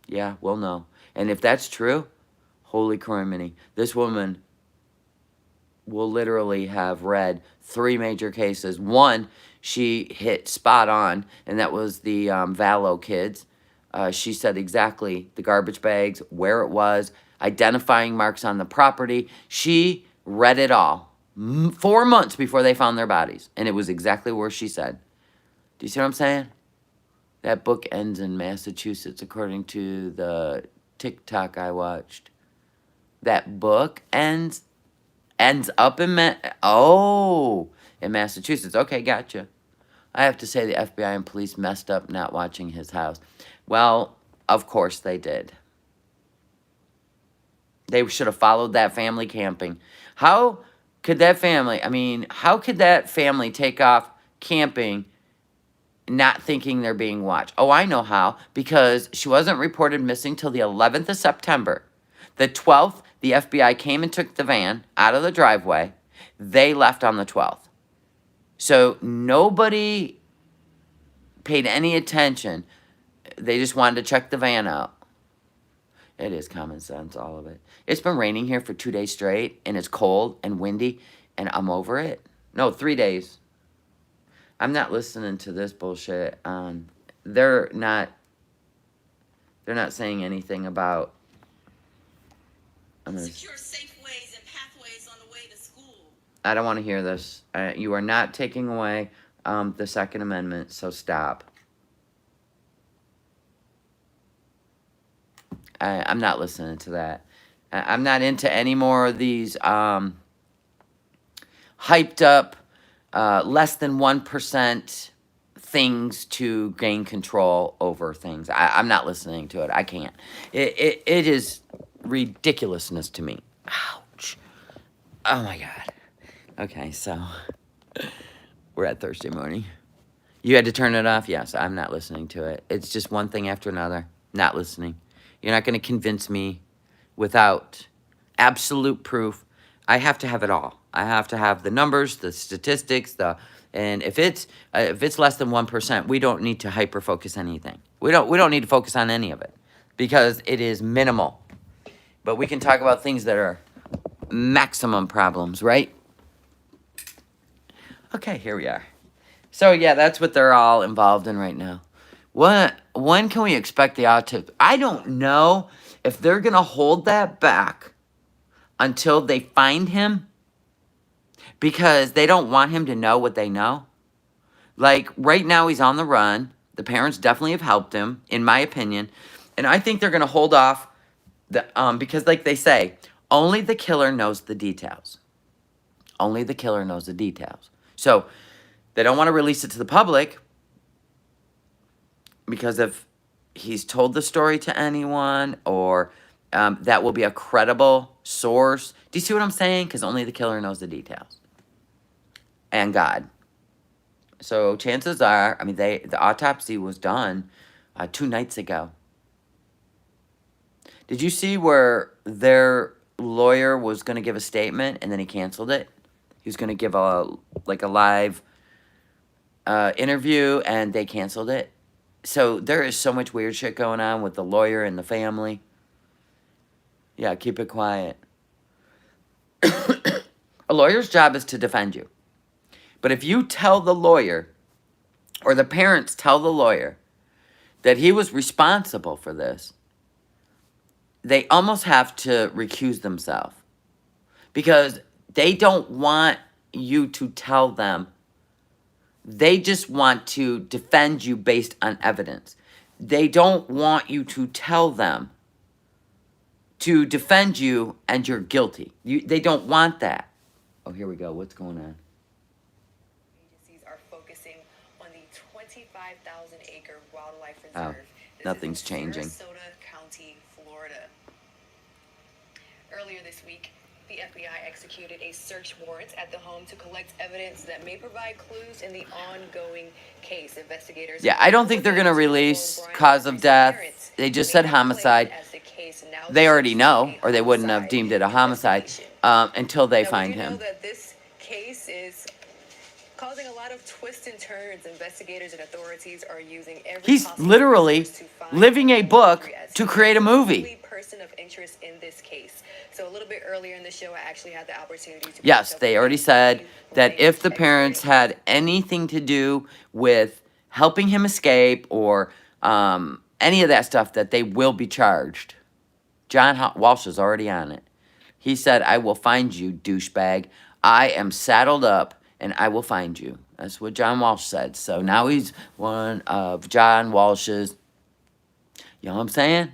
Yeah, we'll know. And if that's true, holy criminy, this woman will literally have read 3 major cases. One, she hit spot on, and that was the Valo kids. She said exactly the garbage bags, where it was, identifying marks on the property. She read it all 4 months before they found their bodies, and it was exactly where she said. Do you see what I'm saying? That book ends in Massachusetts, according to the TikTok I watched. That book ends up in in Massachusetts. Okay, gotcha. I have to say the FBI and police messed up not watching his house. Well, of course they did. They should have followed that family camping. How could that family take off camping not thinking they're being watched? Oh, I know how. Because she wasn't reported missing till the 11th of September. The 12th, the FBI came and took the van out of the driveway. They left on the 12th. So nobody paid any attention. They just wanted to check the van out. It is common sense, all of it. It's been raining here for 2 days straight, and it's cold and windy, and I'm over it. No, 3 days. I'm not listening to this bullshit. They're not saying anything about. Secure safe ways and pathways on the way to school. I don't want to hear this. You are not taking away the Second Amendment, so stop. I'm not listening to that. I'm not into any more of these hyped up, less than 1% things to gain control over things. I'm not listening to it. I can't. It is ridiculousness to me. Ouch. Oh my God. Okay, so we're at Thursday morning. You had to turn it off? Yes, I'm not listening to it. It's just one thing after another. Not listening. You're not going to convince me without absolute proof. I have to have it all. I have to have the numbers, the statistics, and if it's less than 1%, we don't need to hyper focus anything. We don't need to focus on any of it because it is minimal. But we can talk about things that are maximum problems, right? Okay, here we are. So yeah, that's what they're all involved in right now. When can we expect the autopsy? I don't know if they're gonna hold that back until they find him because they don't want him to know what they know. Like right now he's on the run. The parents definitely have helped him, in my opinion. And I think they're gonna hold off because like they say, only the killer knows the details. Only the killer knows the details. So they don't want to release it to the public because if he's told the story to anyone or that will be a credible source. Do you see what I'm saying? Because only the killer knows the details. And God. So chances are, I mean, the autopsy was done 2 nights ago. Did you see where their lawyer was going to give a statement and then he canceled it? He was going to give a live interview and they canceled it. So there is so much weird shit going on with the lawyer and the family. Yeah, keep it quiet. A lawyer's job is to defend you. But if you tell the lawyer, or the parents tell the lawyer, that he was responsible for this, they almost have to recuse themselves. Because they don't want you to tell them. They just want to defend you based on evidence. They don't want you to tell them to defend you and you're guilty. They don't want that. Oh, here we go. What's going on? Agencies are focusing on the 25,000-acre wildlife Oh, reserve. This nothing's is in changing. Sarasota County, Florida. Earlier this week, the FBI executed a search warrant at the home to collect evidence that may provide clues in the ongoing case. Investigators. Yeah, I don't think they're going to release cause of death. They just said homicide. They already know, or they wouldn't have deemed it a homicide until they find him. Know that this case is causing a lot of twists and turns. Investigators and authorities are using every He's possible literally resource to find living a book Laundrie as to the create a movie. only person of interest in this case. So a little bit earlier in the show, I actually had the opportunity to. Yes, they already said that if the parents had anything to do with helping him escape or any of that stuff, that they will be charged. John Walsh is already on it. He said, I will find you, douchebag. I am saddled up and I will find you. That's what John Walsh said. So now he's one of John Walsh's, you know what I'm saying?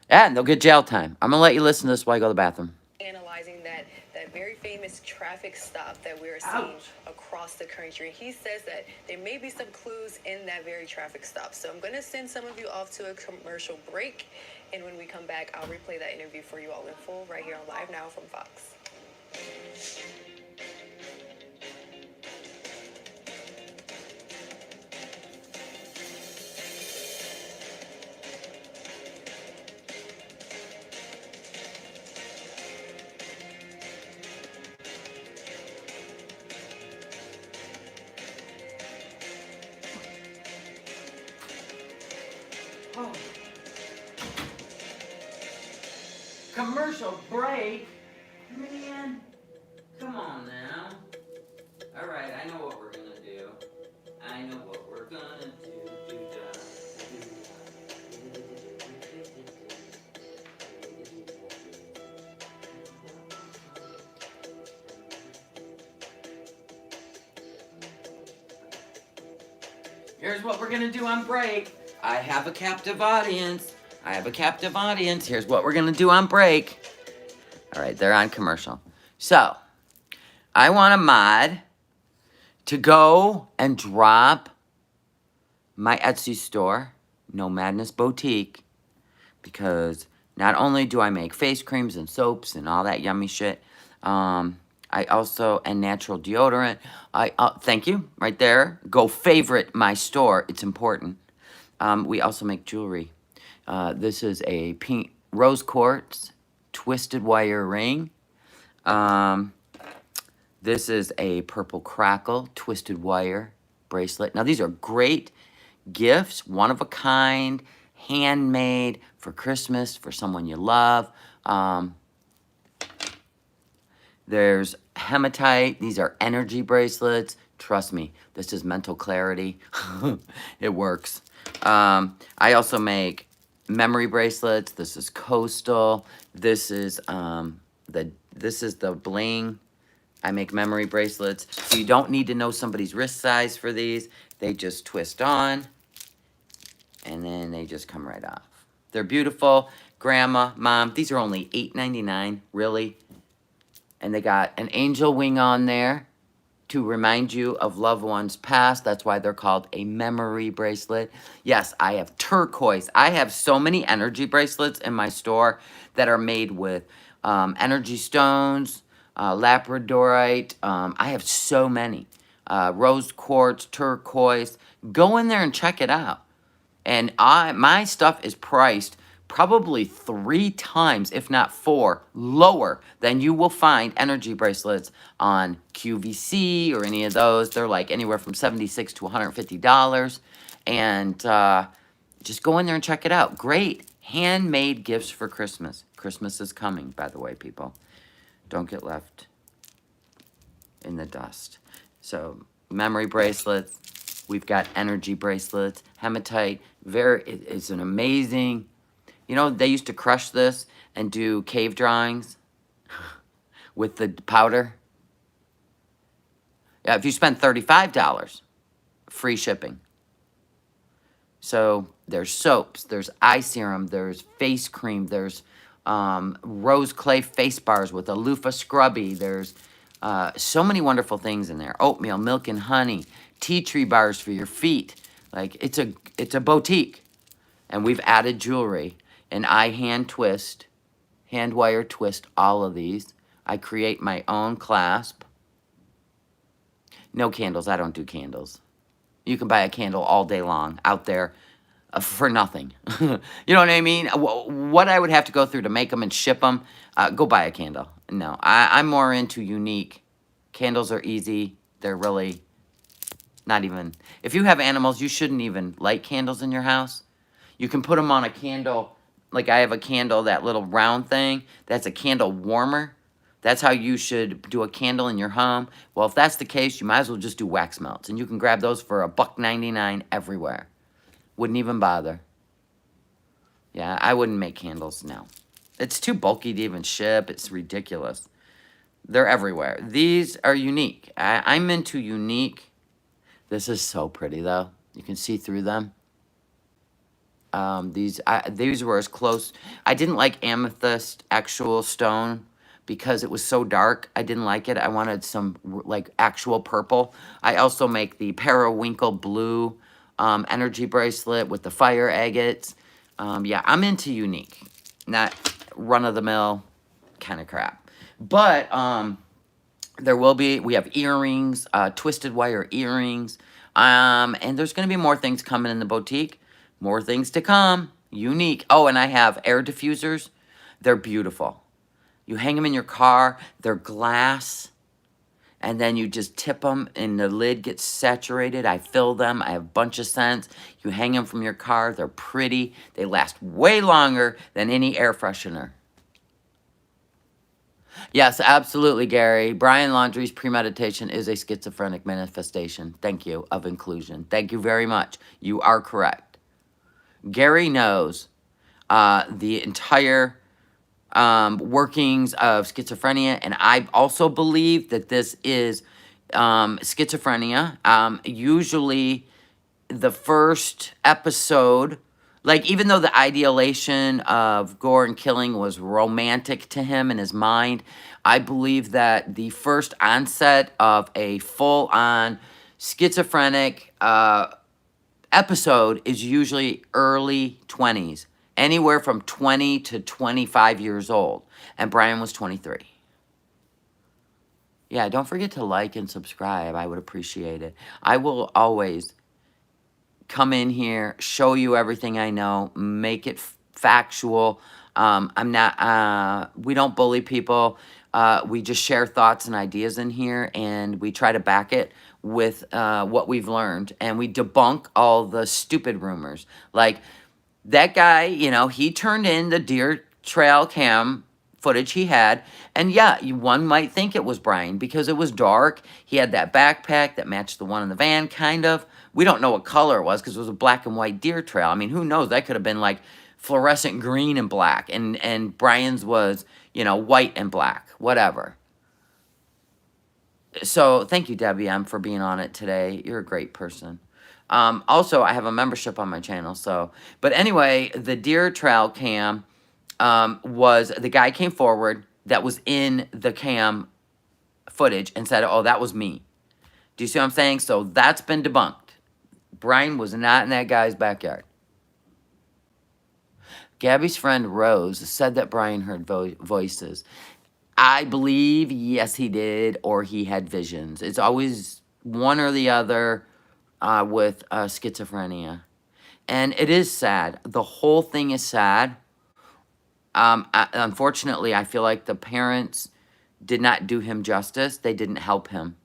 Yeah, and they'll get jail time. I'm going to let you listen to this while I go to the bathroom. Analyzing that very famous traffic stop that we're seeing across the country. He says that there may be some clues in that very traffic stop. So I'm going to send some of you off to a commercial break. And when we come back, I'll replay that interview for you all in full right here on Live Now from Fox. Oh. Commercial break? Man, come on now. Alright, I know what we're gonna do. I know what we're gonna do. Here's what we're gonna do on break. I have a captive audience. Here's what we're going to do on break. All right, they're on commercial. So, I want a mod to go and drop my Etsy store, No Madness Boutique, because not only do I make face creams and soaps and all that yummy shit, I also, and natural deodorant. Thank you, right there. Go favorite my store. It's important. We also make jewelry. This is a pink rose quartz twisted wire ring. This is a purple crackle twisted wire bracelet. Now these are great gifts, one of a kind, handmade for Christmas, for someone you love. There's hematite. These are energy bracelets. Trust me, this is mental clarity. It works. I also make memory bracelets. This is coastal. This is the bling. I make memory bracelets. So you don't need to know somebody's wrist size for these. They just twist on, and then they just come right off. They're beautiful. Grandma, mom, these are only $8.99, really. And they got an angel wing on there to remind you of loved ones past. That's why they're called a memory bracelet. Yes, I have turquoise. I have so many energy bracelets in my store that are made with energy stones, labradorite. I have so many. Rose quartz, turquoise. Go in there and check it out. And my stuff is priced probably 3 times, if not 4, lower than you will find energy bracelets on QVC or any of those. They're like anywhere from $76 to $150. And just go in there and check it out. Great handmade gifts for Christmas. Christmas is coming, by the way, people. Don't get left in the dust. So, memory bracelets. We've got energy bracelets, hematite. It's an amazing, they used to crush this and do cave drawings with the powder. Yeah, if you spend $35, free shipping. So there's soaps, there's eye serum, there's face cream, there's rose clay face bars with a loofah scrubby. There's so many wonderful things in there. Oatmeal, milk and honey, tea tree bars for your feet. Like, it's a boutique. And we've added jewelry. And I hand wire twist all of these. I create my own clasp. No candles. I don't do candles. You can buy a candle all day long out there for nothing. You know what I mean? What I would have to go through to make them and ship them, go buy a candle. No, I'm more into unique. Candles are easy. They're really not even... If you have animals, you shouldn't even light candles in your house. You can put them on a candle. Like I have a candle, that little round thing. That's a candle warmer. That's how you should do a candle in your home. Well, if that's the case, you might as well just do wax melts. And you can grab those for $1.99 everywhere. Wouldn't even bother. Yeah, I wouldn't make candles, no. It's too bulky to even ship. It's ridiculous. They're everywhere. These are unique. I'm into unique. This is so pretty, though. You can see through them. These were as close. I didn't like amethyst actual stone because it was so dark. I didn't like it. I wanted some like actual purple. I also make the periwinkle blue energy bracelet with the fire agates. Yeah, I'm into unique, not run-of-the-mill kind of crap. But we have earrings, twisted wire earrings, and there's going to be more things coming in the boutique. More things to come. Unique. Oh, and I have air diffusers. They're beautiful. You hang them in your car. They're glass. And then you just tip them and the lid gets saturated. I fill them. I have a bunch of scents. You hang them from your car. They're pretty. They last way longer than any air freshener. Yes, absolutely, Gary. Brian Laundrie's premeditation is a schizophrenic manifestation. Thank you, of inclusion. Thank you very much. You are correct. Gary knows the entire workings of schizophrenia, and I also believe that this is schizophrenia. Usually the first episode, like even though the ideation of gore and killing was romantic to him in his mind, I believe that the first onset of a full-on schizophrenic episode is usually early 20s, anywhere from 20 to 25 years old, and Brian was 23. Yeah, don't forget to like and subscribe. I would appreciate it. I will always come in here, show you everything I know, make it factual. I'm not, we don't bully people. We just share thoughts and ideas in here, and we try to back it with what we've learned, and we debunk all the stupid rumors. Like, that guy, you know, he turned in the deer trail cam footage he had, and yeah, one might think it was Brian because it was dark. He had that backpack that matched the one in the van, kind of. We don't know what color it was because it was a black and white deer trail. I mean, who knows? That could have been like fluorescent green and black, and Brian's was, you know, white and black, whatever. So thank you, Debbie, for being on it today. You're a great person. Also, I have a membership on my channel, so. But anyway, the deer trail cam was, the guy came forward that was in the cam footage and said, oh, that was me. Do you see what I'm saying? So that's been debunked. Brian was not in that guy's backyard. Gabby's friend Rose said that Brian heard voices. I believe, yes, he did, or he had visions. It's always one or the other with schizophrenia. And it is sad. The whole thing is sad. Unfortunately, I feel like the parents did not do him justice. They didn't help him.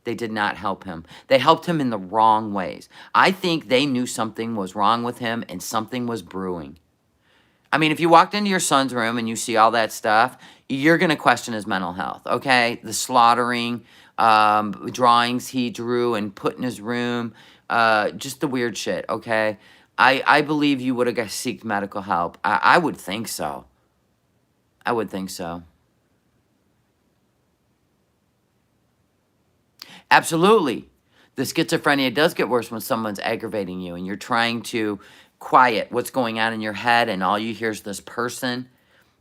They did not help him. They helped him in the wrong ways. I think they knew something was wrong with him and something was brewing. I mean, if you walked into your son's room and you see all that stuff, you're going to question his mental health, okay? The slaughtering, drawings he drew and put in his room, just the weird shit, okay? I believe you would have sought medical help. I would think so. I would think so. Absolutely. The schizophrenia does get worse when someone's aggravating you and you're trying to quiet what's going on in your head and all you hear is this person,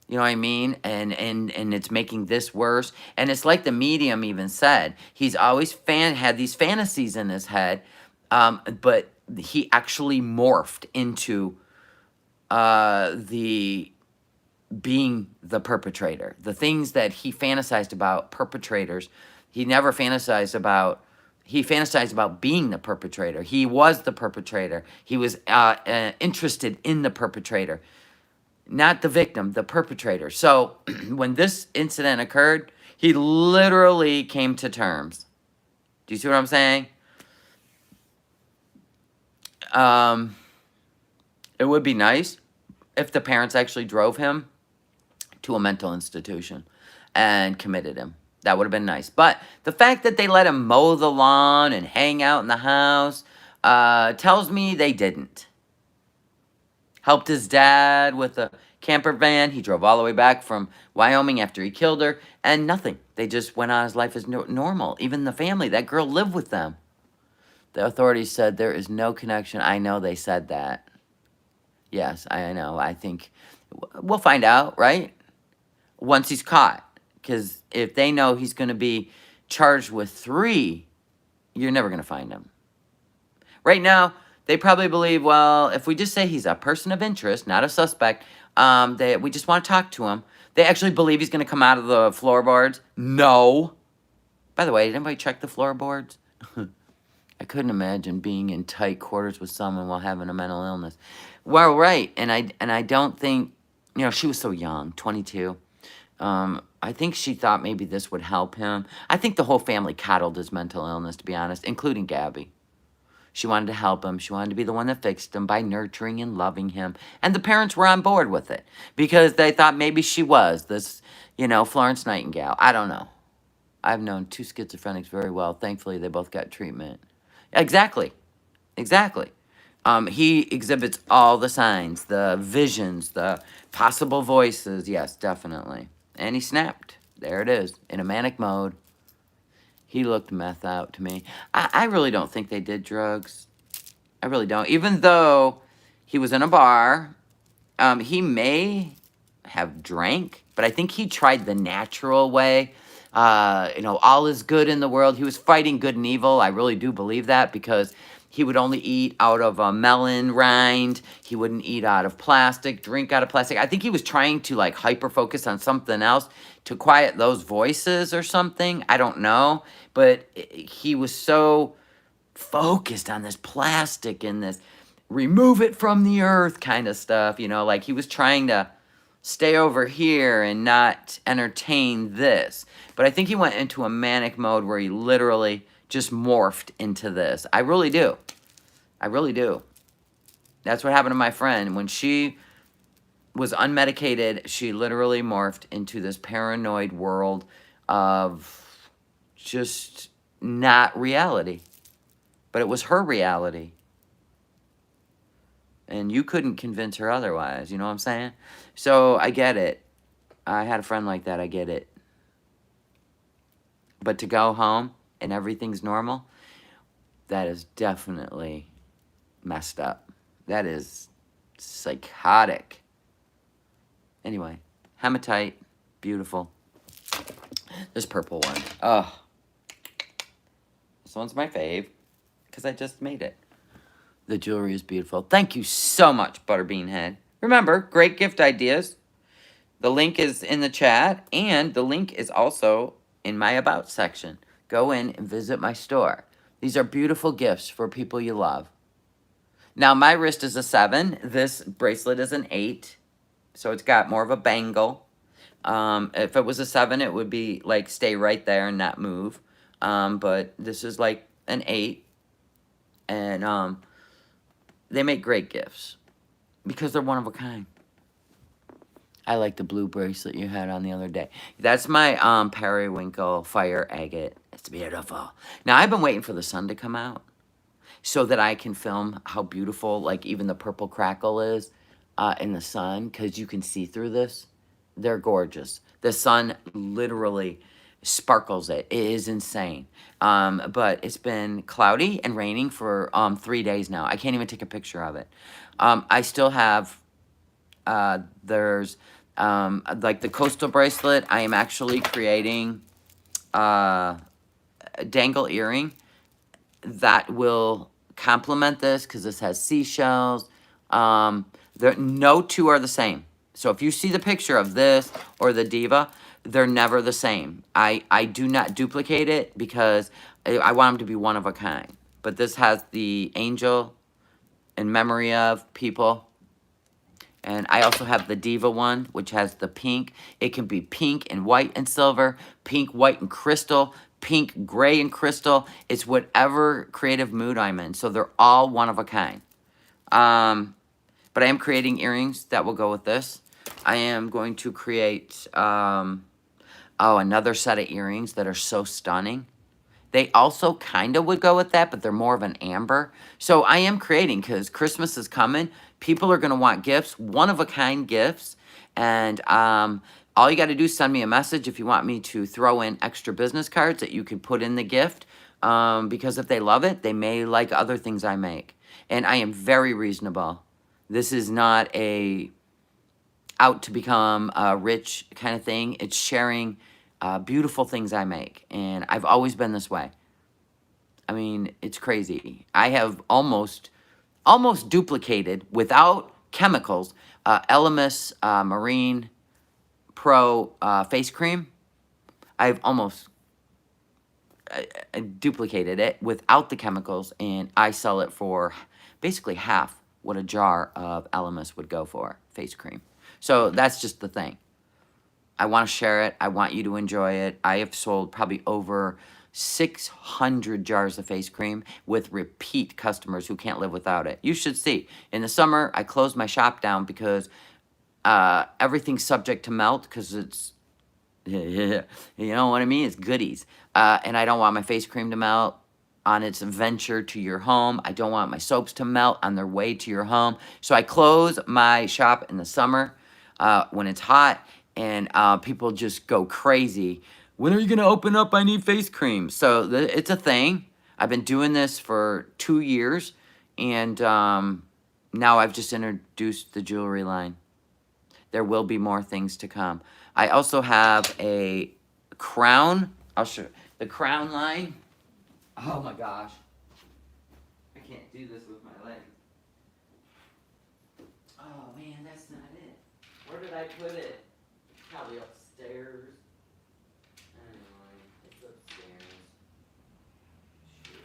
you know what I mean? And it's making this worse. And it's like the medium even said, he's always had these fantasies in his head, but he actually morphed into the being the perpetrator. The things that he fantasized about perpetrators, he never fantasized about. He fantasized about being the perpetrator. He was the perpetrator. He was interested in the perpetrator, not the victim, the perpetrator. So when this incident occurred, he literally came to terms. Do you see what I'm saying? It would be nice if the parents actually drove him to a mental institution and committed him. That would have been nice. But the fact that they let him mow the lawn and hang out in the house tells me they didn't. Helped his dad with a camper van. He drove all the way back from Wyoming after he killed her. And nothing. They just went on his life as normal. Even the family. That girl lived with them. The authorities said there is no connection. I know they said that. Yes, I know. I think we'll find out, right? Once he's caught. Because if they know he's going to be charged with 3, you're never going to find him. Right now, they probably believe, well, if we just say he's a person of interest, not a suspect, we just want to talk to him. They actually believe he's going to come out of the floorboards. No. By the way, did anybody check the floorboards? I couldn't imagine being in tight quarters with someone while having a mental illness. Well, right, and I don't think, you know, she was so young, 22. I think she thought maybe this would help him. I think the whole family coddled his mental illness, to be honest, including Gabby. She wanted to help him. She wanted to be the one that fixed him by nurturing and loving him. And the parents were on board with it because they thought maybe she was this, you know, Florence Nightingale. I don't know. I've known 2 schizophrenics very well. Thankfully, they both got treatment. Exactly. Exactly. He exhibits all the signs, the visions, the possible voices. Yes, definitely. And he snapped. There it is, in a manic mode. He looked meth out to me. I really don't think they did drugs. I really don't. Even though he was in a bar, he may have drank, but I think he tried the natural way. You know, all is good in the world. He was fighting good and evil. I really do believe that because he would only eat out of a melon rind. He wouldn't eat out of plastic, drink out of plastic. I think he was trying to like hyper-focus on something else to quiet those voices or something. I don't know. But he was so focused on this plastic and this remove it from the earth kind of stuff. You know, like he was trying to stay over here and not entertain this. But I think he went into a manic mode where he literally just morphed into this. I really do. I really do. That's what happened to my friend. When she was unmedicated, she literally morphed into this paranoid world of just not reality. But it was her reality. And you couldn't convince her otherwise, you know what I'm saying? So, I get it. I had a friend like that, I get it. But to go home and everything's normal, that is definitely messed up. That is psychotic. Anyway, hematite, beautiful. This purple one, oh. This one's my fave, because I just made it. The jewelry is beautiful. Thank you so much, Butterbean Head. Remember, great gift ideas. The link is in the chat, and the link is also in my About section. Go in and visit my store. These are beautiful gifts for people you love. Now, my wrist is a 7. This bracelet is an 8. So it's got more of a bangle. If it was a 7, it would be like stay right there and not move. But this is like an 8. And they make great gifts because they're one of a kind. I like the blue bracelet you had on the other day. That's my periwinkle fire agate. It's beautiful. Now, I've been waiting for the sun to come out so that I can film how beautiful, like, even the purple crackle is in the sun, because you can see through this. They're gorgeous. The sun literally sparkles it. It is insane. But it's been cloudy and raining for 3 days now. I can't even take a picture of it. I still have, there's, like the coastal bracelet. I am actually creating a dangle earring that will complement this, because this has seashells. No two are the same. So if you see the picture of this or the diva, they're never the same. I do not duplicate it because I want them to be one of a kind. But this has the angel in memory of people. And I also have the diva one, which has the pink. It can be pink and white and silver, pink, white, and crystal, pink, gray, and crystal. It's whatever creative mood I'm in. So they're all one of a kind. But I am creating earrings that will go with this. I am going to create, another set of earrings that are so stunning. They also kind of would go with that, but they're more of an amber. So I am creating, because Christmas is coming. People are going to want gifts, one-of-a-kind gifts. And all you got to do is send me a message if you want me to throw in extra business cards that you can put in the gift. Because if they love it, they may like other things I make. And I am very reasonable. This is not a out to become rich kind of thing. It's sharing beautiful things I make. And I've always been this way. I mean, it's crazy. I have almost duplicated, without chemicals, Elemis Marine Pro face cream. I've almost duplicated it without the chemicals, and I sell it for basically half what a jar of Elemis would go for, face cream. So that's just the thing. I want to share it. I want you to enjoy it. I have sold probably over 600 jars of face cream with repeat customers who can't live without it. You should see. In the summer, I closed my shop down because everything's subject to melt, because it's, you know what I mean? It's goodies. And I don't want my face cream to melt on its venture to your home. I don't want my soaps to melt on their way to your home. So I close my shop in the summer when it's hot, and people just go crazy. When are you going to open up? I need face cream. So it's a thing. I've been doing this for 2 years, and now I've just introduced the jewelry line. There will be more things to come. I also have a crown. I'll show the crown line. Oh my gosh. I can't do this with my leg. Oh man, that's not it. Where did I put it? Probably upstairs. Anyway, it's upstairs. Shoot.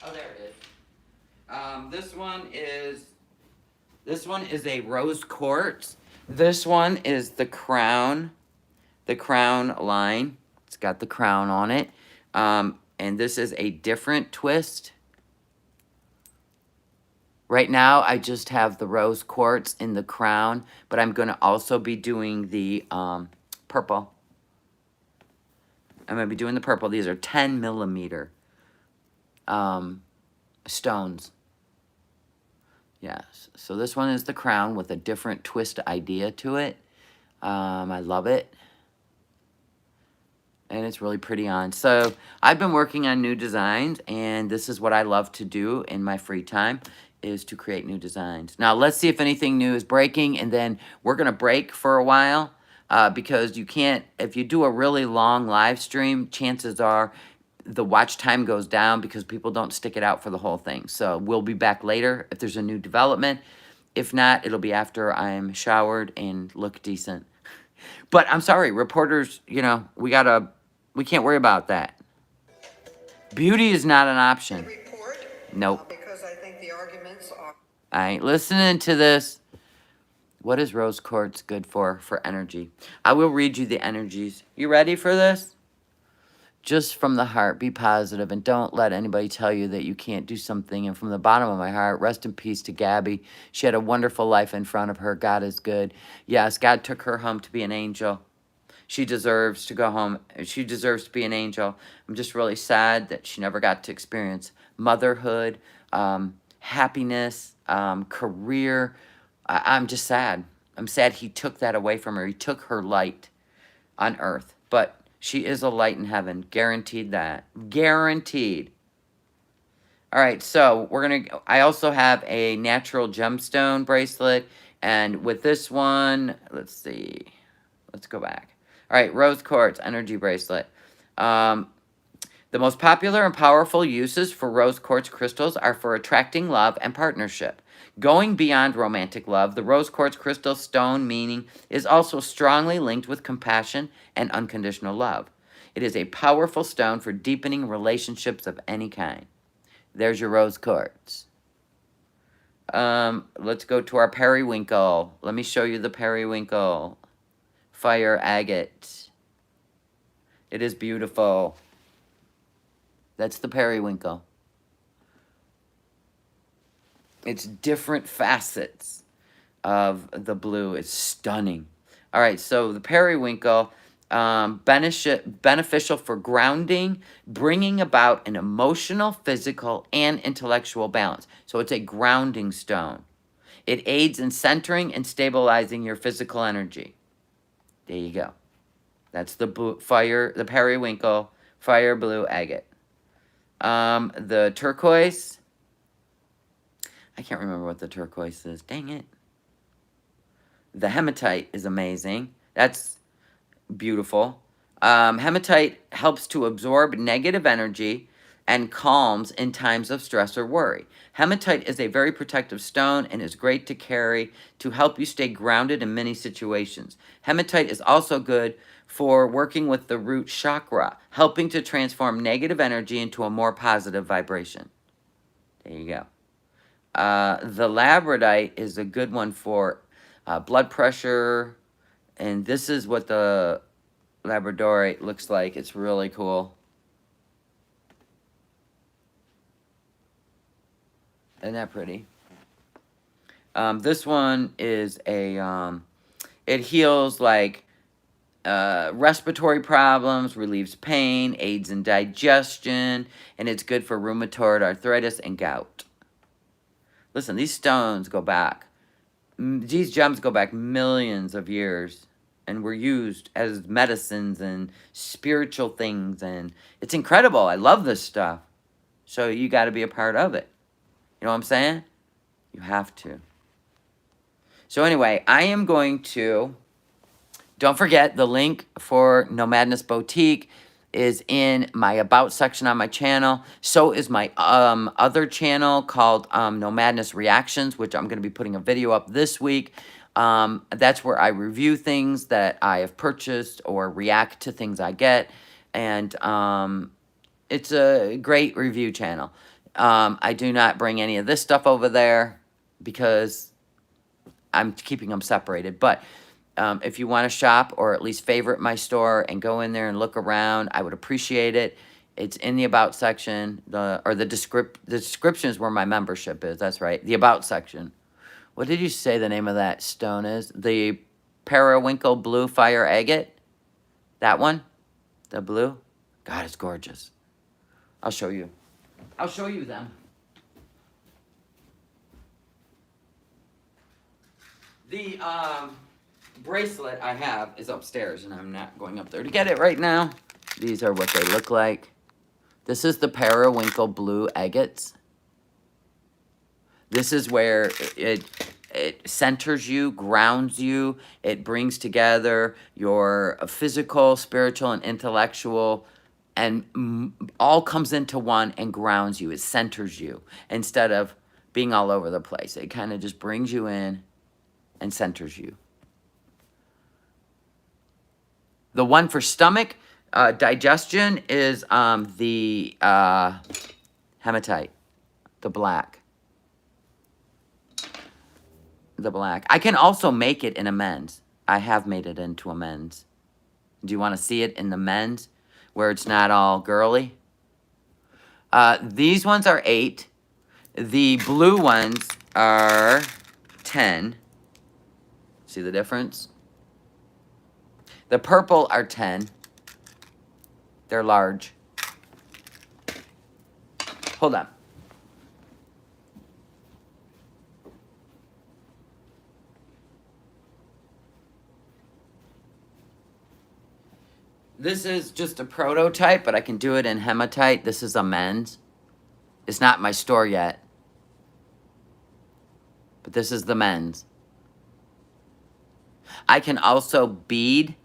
Oh, there it is. This one is a rose quartz. This one is the crown line. It's got the crown on it. And this is a different twist. Right now, I just have the rose quartz in the crown, but I'm going to also be doing the purple. I'm going to be doing the purple. These are 10 millimeter stones. Yes. So this one is the crown with a different twist idea to it. I love it. And it's really pretty on. So I've been working on new designs, and this is what I love to do in my free time, is to create new designs. Now let's see if anything new is breaking, and then we're going to break for a while because you can't, if you do a really long live stream, chances are the watch time goes down because people don't stick it out for the whole thing. So we'll be back later if there's a new development. If not, it'll be after I'm showered and look decent. But I'm sorry, reporters, you know, we can't worry about that. Beauty is not an option. Nope. Because I think the arguments are... I ain't listening to this. What is rose quartz good for energy? I will read you the energies. You ready for this? Just from the heart, be positive, and don't let anybody tell you that you can't do something. And from the bottom of my heart, rest in peace to Gabby. She had a wonderful life in front of her. God is good. Yes, God took her home to be an angel. She deserves to go home. She deserves to be an angel. I'm just really sad that she never got to experience motherhood, happiness, career. I'm just sad. I'm sad he took that away from her. He took her light on earth. But she is a light in heaven. Guaranteed that. Guaranteed. All right, so I also have a natural gemstone bracelet. And with this one, let's see. Let's go back. All right, rose quartz energy bracelet. The most popular and powerful uses for rose quartz crystals are for attracting love and partnership. Going beyond romantic love, the rose quartz crystal stone meaning is also strongly linked with compassion and unconditional love. It is a powerful stone for deepening relationships of any kind. There's your rose quartz. Let's go to our periwinkle. Let me show you the periwinkle. Fire agate. It is beautiful. That's the periwinkle. It's different facets of the blue. It's stunning. All right, so the periwinkle, beneficial for grounding, bringing about an emotional, physical, and intellectual balance. So it's a grounding stone. It aids in centering and stabilizing your physical energy. There you go. That's the the periwinkle, fire blue agate. The turquoise. I can't remember what the turquoise is. Dang it. The hematite is amazing. That's beautiful. Hematite helps to absorb negative energy and calms in times of stress or worry. Hematite is a very protective stone and is great to carry to help you stay grounded in many situations. Hematite is also good for working with the root chakra, helping to transform negative energy into a more positive vibration. There you go. The labradorite is a good one for blood pressure, and this is what the labradorite looks like. It's really cool. Isn't that pretty? This one is a, it heals like respiratory problems, relieves pain, aids in digestion, and it's good for rheumatoid arthritis and gout. Listen, these stones go back, these gems go back millions of years and were used as medicines and spiritual things, and it's incredible. I love this stuff. So you got to be a part of it. You know what I'm saying? You have to. So anyway, I am going to, don't forget the link for No Madness Boutique is in my About section on my channel. So is my other channel called No Madness Reactions, which I'm going to be putting a video up this week. That's where I review things that I have purchased or react to things I get. And it's a great review channel. I do not bring any of this stuff over there because I'm keeping them separated. But if you want to shop or at least favorite my store and go in there and look around, I would appreciate it. It's in the About section. The description is where my membership is. That's right. The About section. What did you say the name of that stone is? The Periwinkle Blue Fire Agate? That one? The blue? God, it's gorgeous. I'll show you. I'll show you them. The bracelet I have is upstairs, and I'm not going up there to get it right now. These are what they look like. This is the Periwinkle Blue Agates. This is where it centers you, grounds you. It brings together your physical, spiritual, and intellectual, and all comes into one and grounds you. It centers you instead of being all over the place. It kind of just brings you in and centers you. The one for stomach digestion is the hematite, the black. The black. I can also make it in a men's. I have made it into a men's. Do you want to see it in the men's where it's not all girly? These ones are 8. The blue ones are 10. See the difference? The purple are 10. They're large. Hold on. This is just a prototype, but I can do it in hematite. This is a men's. It's not my store yet. But this is the men's. I can also bead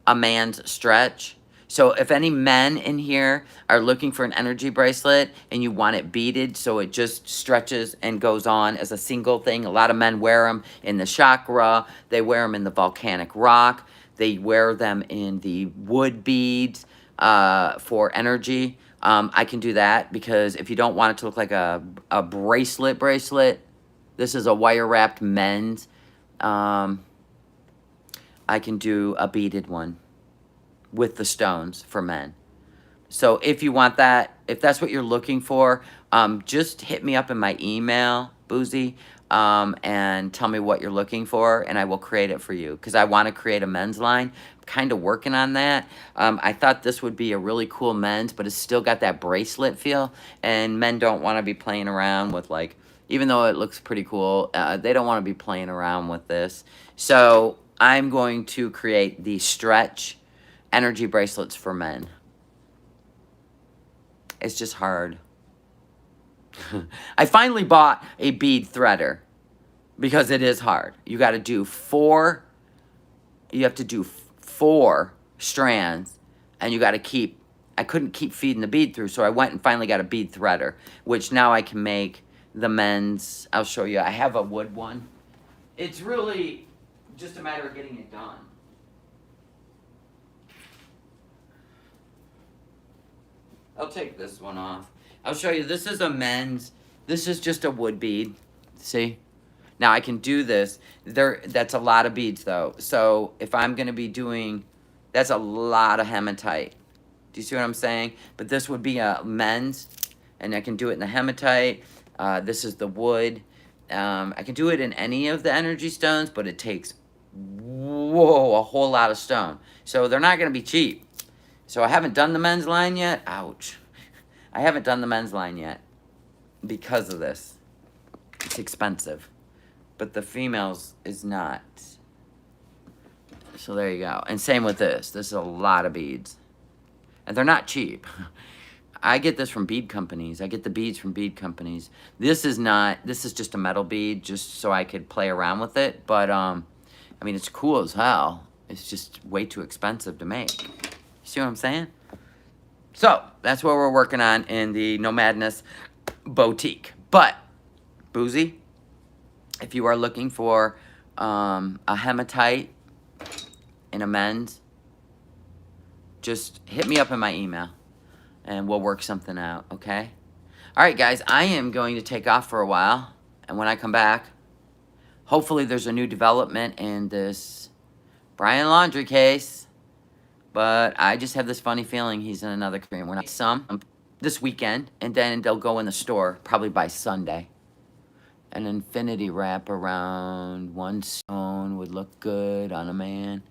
a man's stretch. So if any men in here are looking for an energy bracelet and you want it beaded so it just stretches and goes on as a single thing, a lot of men wear them in the chakra. They wear them in the volcanic rock. They wear them in the wood beads for energy. I can do that because if you don't want it to look like a bracelet, this is a wire-wrapped men's. I can do a beaded one with the stones for men. So if you want that, if that's what you're looking for, just hit me up in my email, Boozy, and tell me what you're looking for, and I will create it for you, because I want to create a men's line. I'm kind of working on that. I thought this would be a really cool men's, but it's still got that bracelet feel, and men don't want to be playing around with, like, even though it looks pretty cool, they don't want to be playing around with this. So I'm going to create the stretch energy bracelets for men. It's just hard. I finally bought a bead threader because it is hard. You got to do 4. You have to do 4 strands, and you got to keep. I couldn't keep feeding the bead through, so I went and finally got a bead threader, which now I can make the men's. I'll show you. I have a wood one. It's really just a matter of getting it done. I'll take this one off. I'll show you. This is a men's. This is just a wood bead. See? Now I can do this. That's a lot of beads though. So if I'm going to be doing, that's a lot of hematite. Do you see what I'm saying? But this would be a men's, and I can do it in the hematite. This is the wood. I can do it in any of the energy stones, but it takes, whoa, a whole lot of stone. So they're not going to be cheap. So I haven't done the men's line yet. Ouch. I haven't done the men's line yet because of this. It's expensive. But the females is not. So there you go. And same with this. This is a lot of beads. And they're not cheap. I get this from bead companies. I get the beads from bead companies. This is not, this is just a metal bead just so I could play around with it. But, I mean, it's cool as hell. It's just way too expensive to make. You see what I'm saying? So, that's what we're working on in the No Madness Boutique. But, Boozy, if you are looking for a hematite in a men's, just hit me up in my email, and we'll work something out, okay? All right, guys, I am going to take off for a while, and when I come back, Hopefully there's a new development in this Brian Laundrie case. But I just have this funny feeling he's in another cream. We're not some this weekend, and then they'll go in the store probably by Sunday. An infinity wrap around one stone would look good on a man.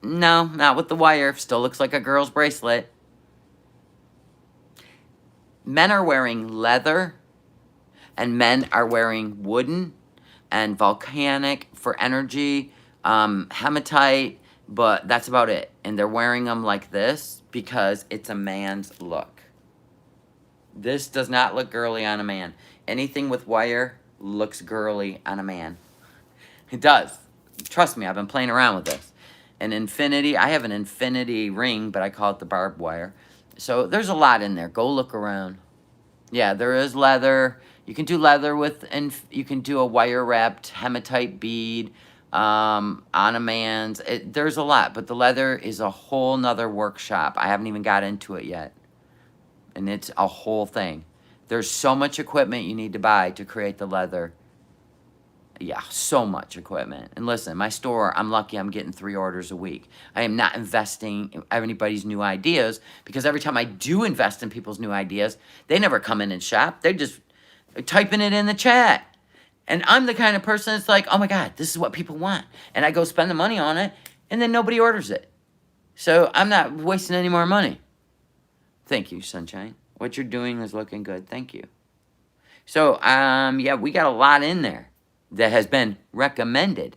No, not with the wire. Still looks like a girl's bracelet. Men are wearing leather, and men are wearing wooden and volcanic for energy, hematite, but that's about it. And they're wearing them like this because it's a man's look. This does not look girly on a man. Anything with wire looks girly on a man. It does. Trust me, I've been playing around with this. An infinity, I have an infinity ring, but I call it the barbed wire. So there's a lot in there. Go look around. Yeah, there is leather. You can do leather with, and you can do a wire wrapped hematite bead on a man's. There's a lot, but the leather is a whole nother workshop. I haven't even got into it yet. And it's a whole thing. There's so much equipment you need to buy to create the leather. Yeah, so much equipment. And listen, my store, I'm lucky I'm getting 3 orders a week. I am not investing in anybody's new ideas, because every time I do invest in people's new ideas, they never come in and shop. They're just typing it in the chat. And I'm the kind of person that's like, oh my God, this is what people want. And I go spend the money on it, and then nobody orders it. So I'm not wasting any more money. Thank you, Sunshine. What you're doing is looking good. Thank you. So, yeah, we got a lot in there that has been recommended.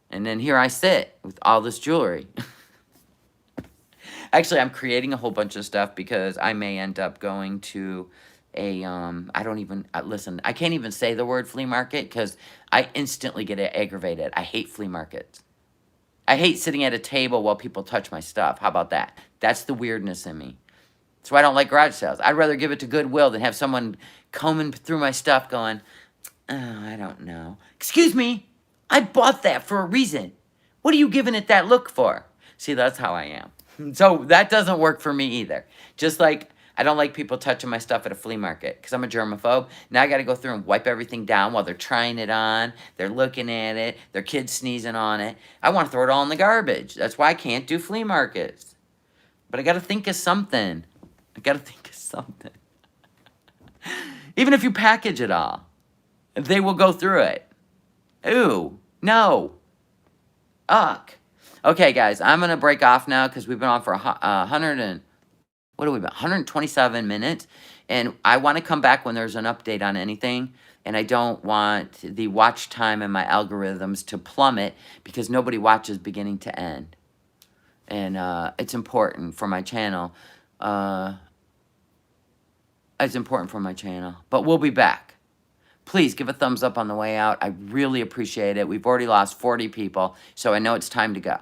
And then here I sit with all this jewelry. Actually, I'm creating a whole bunch of stuff because I may end up going to a, I don't even, listen, I can't even say the word flea market because I instantly get aggravated. I hate flea markets. I hate sitting at a table while people touch my stuff. How about that? That's the weirdness in me. That's why I don't like garage sales. I'd rather give it to Goodwill than have someone combing through my stuff going, oh, I don't know. Excuse me, I bought that for a reason. What are you giving it that look for? See, that's how I am. So that doesn't work for me either. Just like I don't like people touching my stuff at a flea market because I'm a germaphobe. Now I got to go through and wipe everything down while they're trying it on. They're looking at it. Their kids sneezing on it. I want to throw it all in the garbage. That's why I can't do flea markets. But I got to think of something. Even if you package it all, they will go through it. Ooh, no. Ugh. Okay, guys, I'm going to break off now because we've been on for 127 minutes. And I want to come back when there's an update on anything. And I don't want the watch time and my algorithms to plummet because nobody watches beginning to end. And it's important for my channel. It's important for my channel. But we'll be back. Please give a thumbs up on the way out. I really appreciate it. We've already lost 40 people, so I know it's time to go.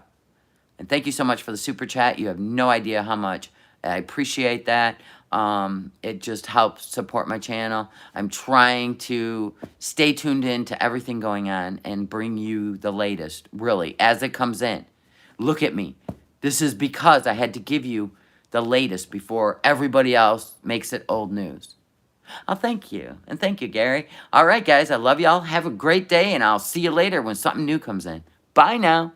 And thank you so much for the super chat. You have no idea how much. I appreciate that. It just helps support my channel. I'm trying to stay tuned in to everything going on and bring you the latest, really, as it comes in. Look at me. This is because I had to give you the latest before everybody else makes it old news. Oh, thank you. And thank you, Gary. All right, guys, I love y'all. Have a great day, and I'll see you later when something new comes in. Bye now.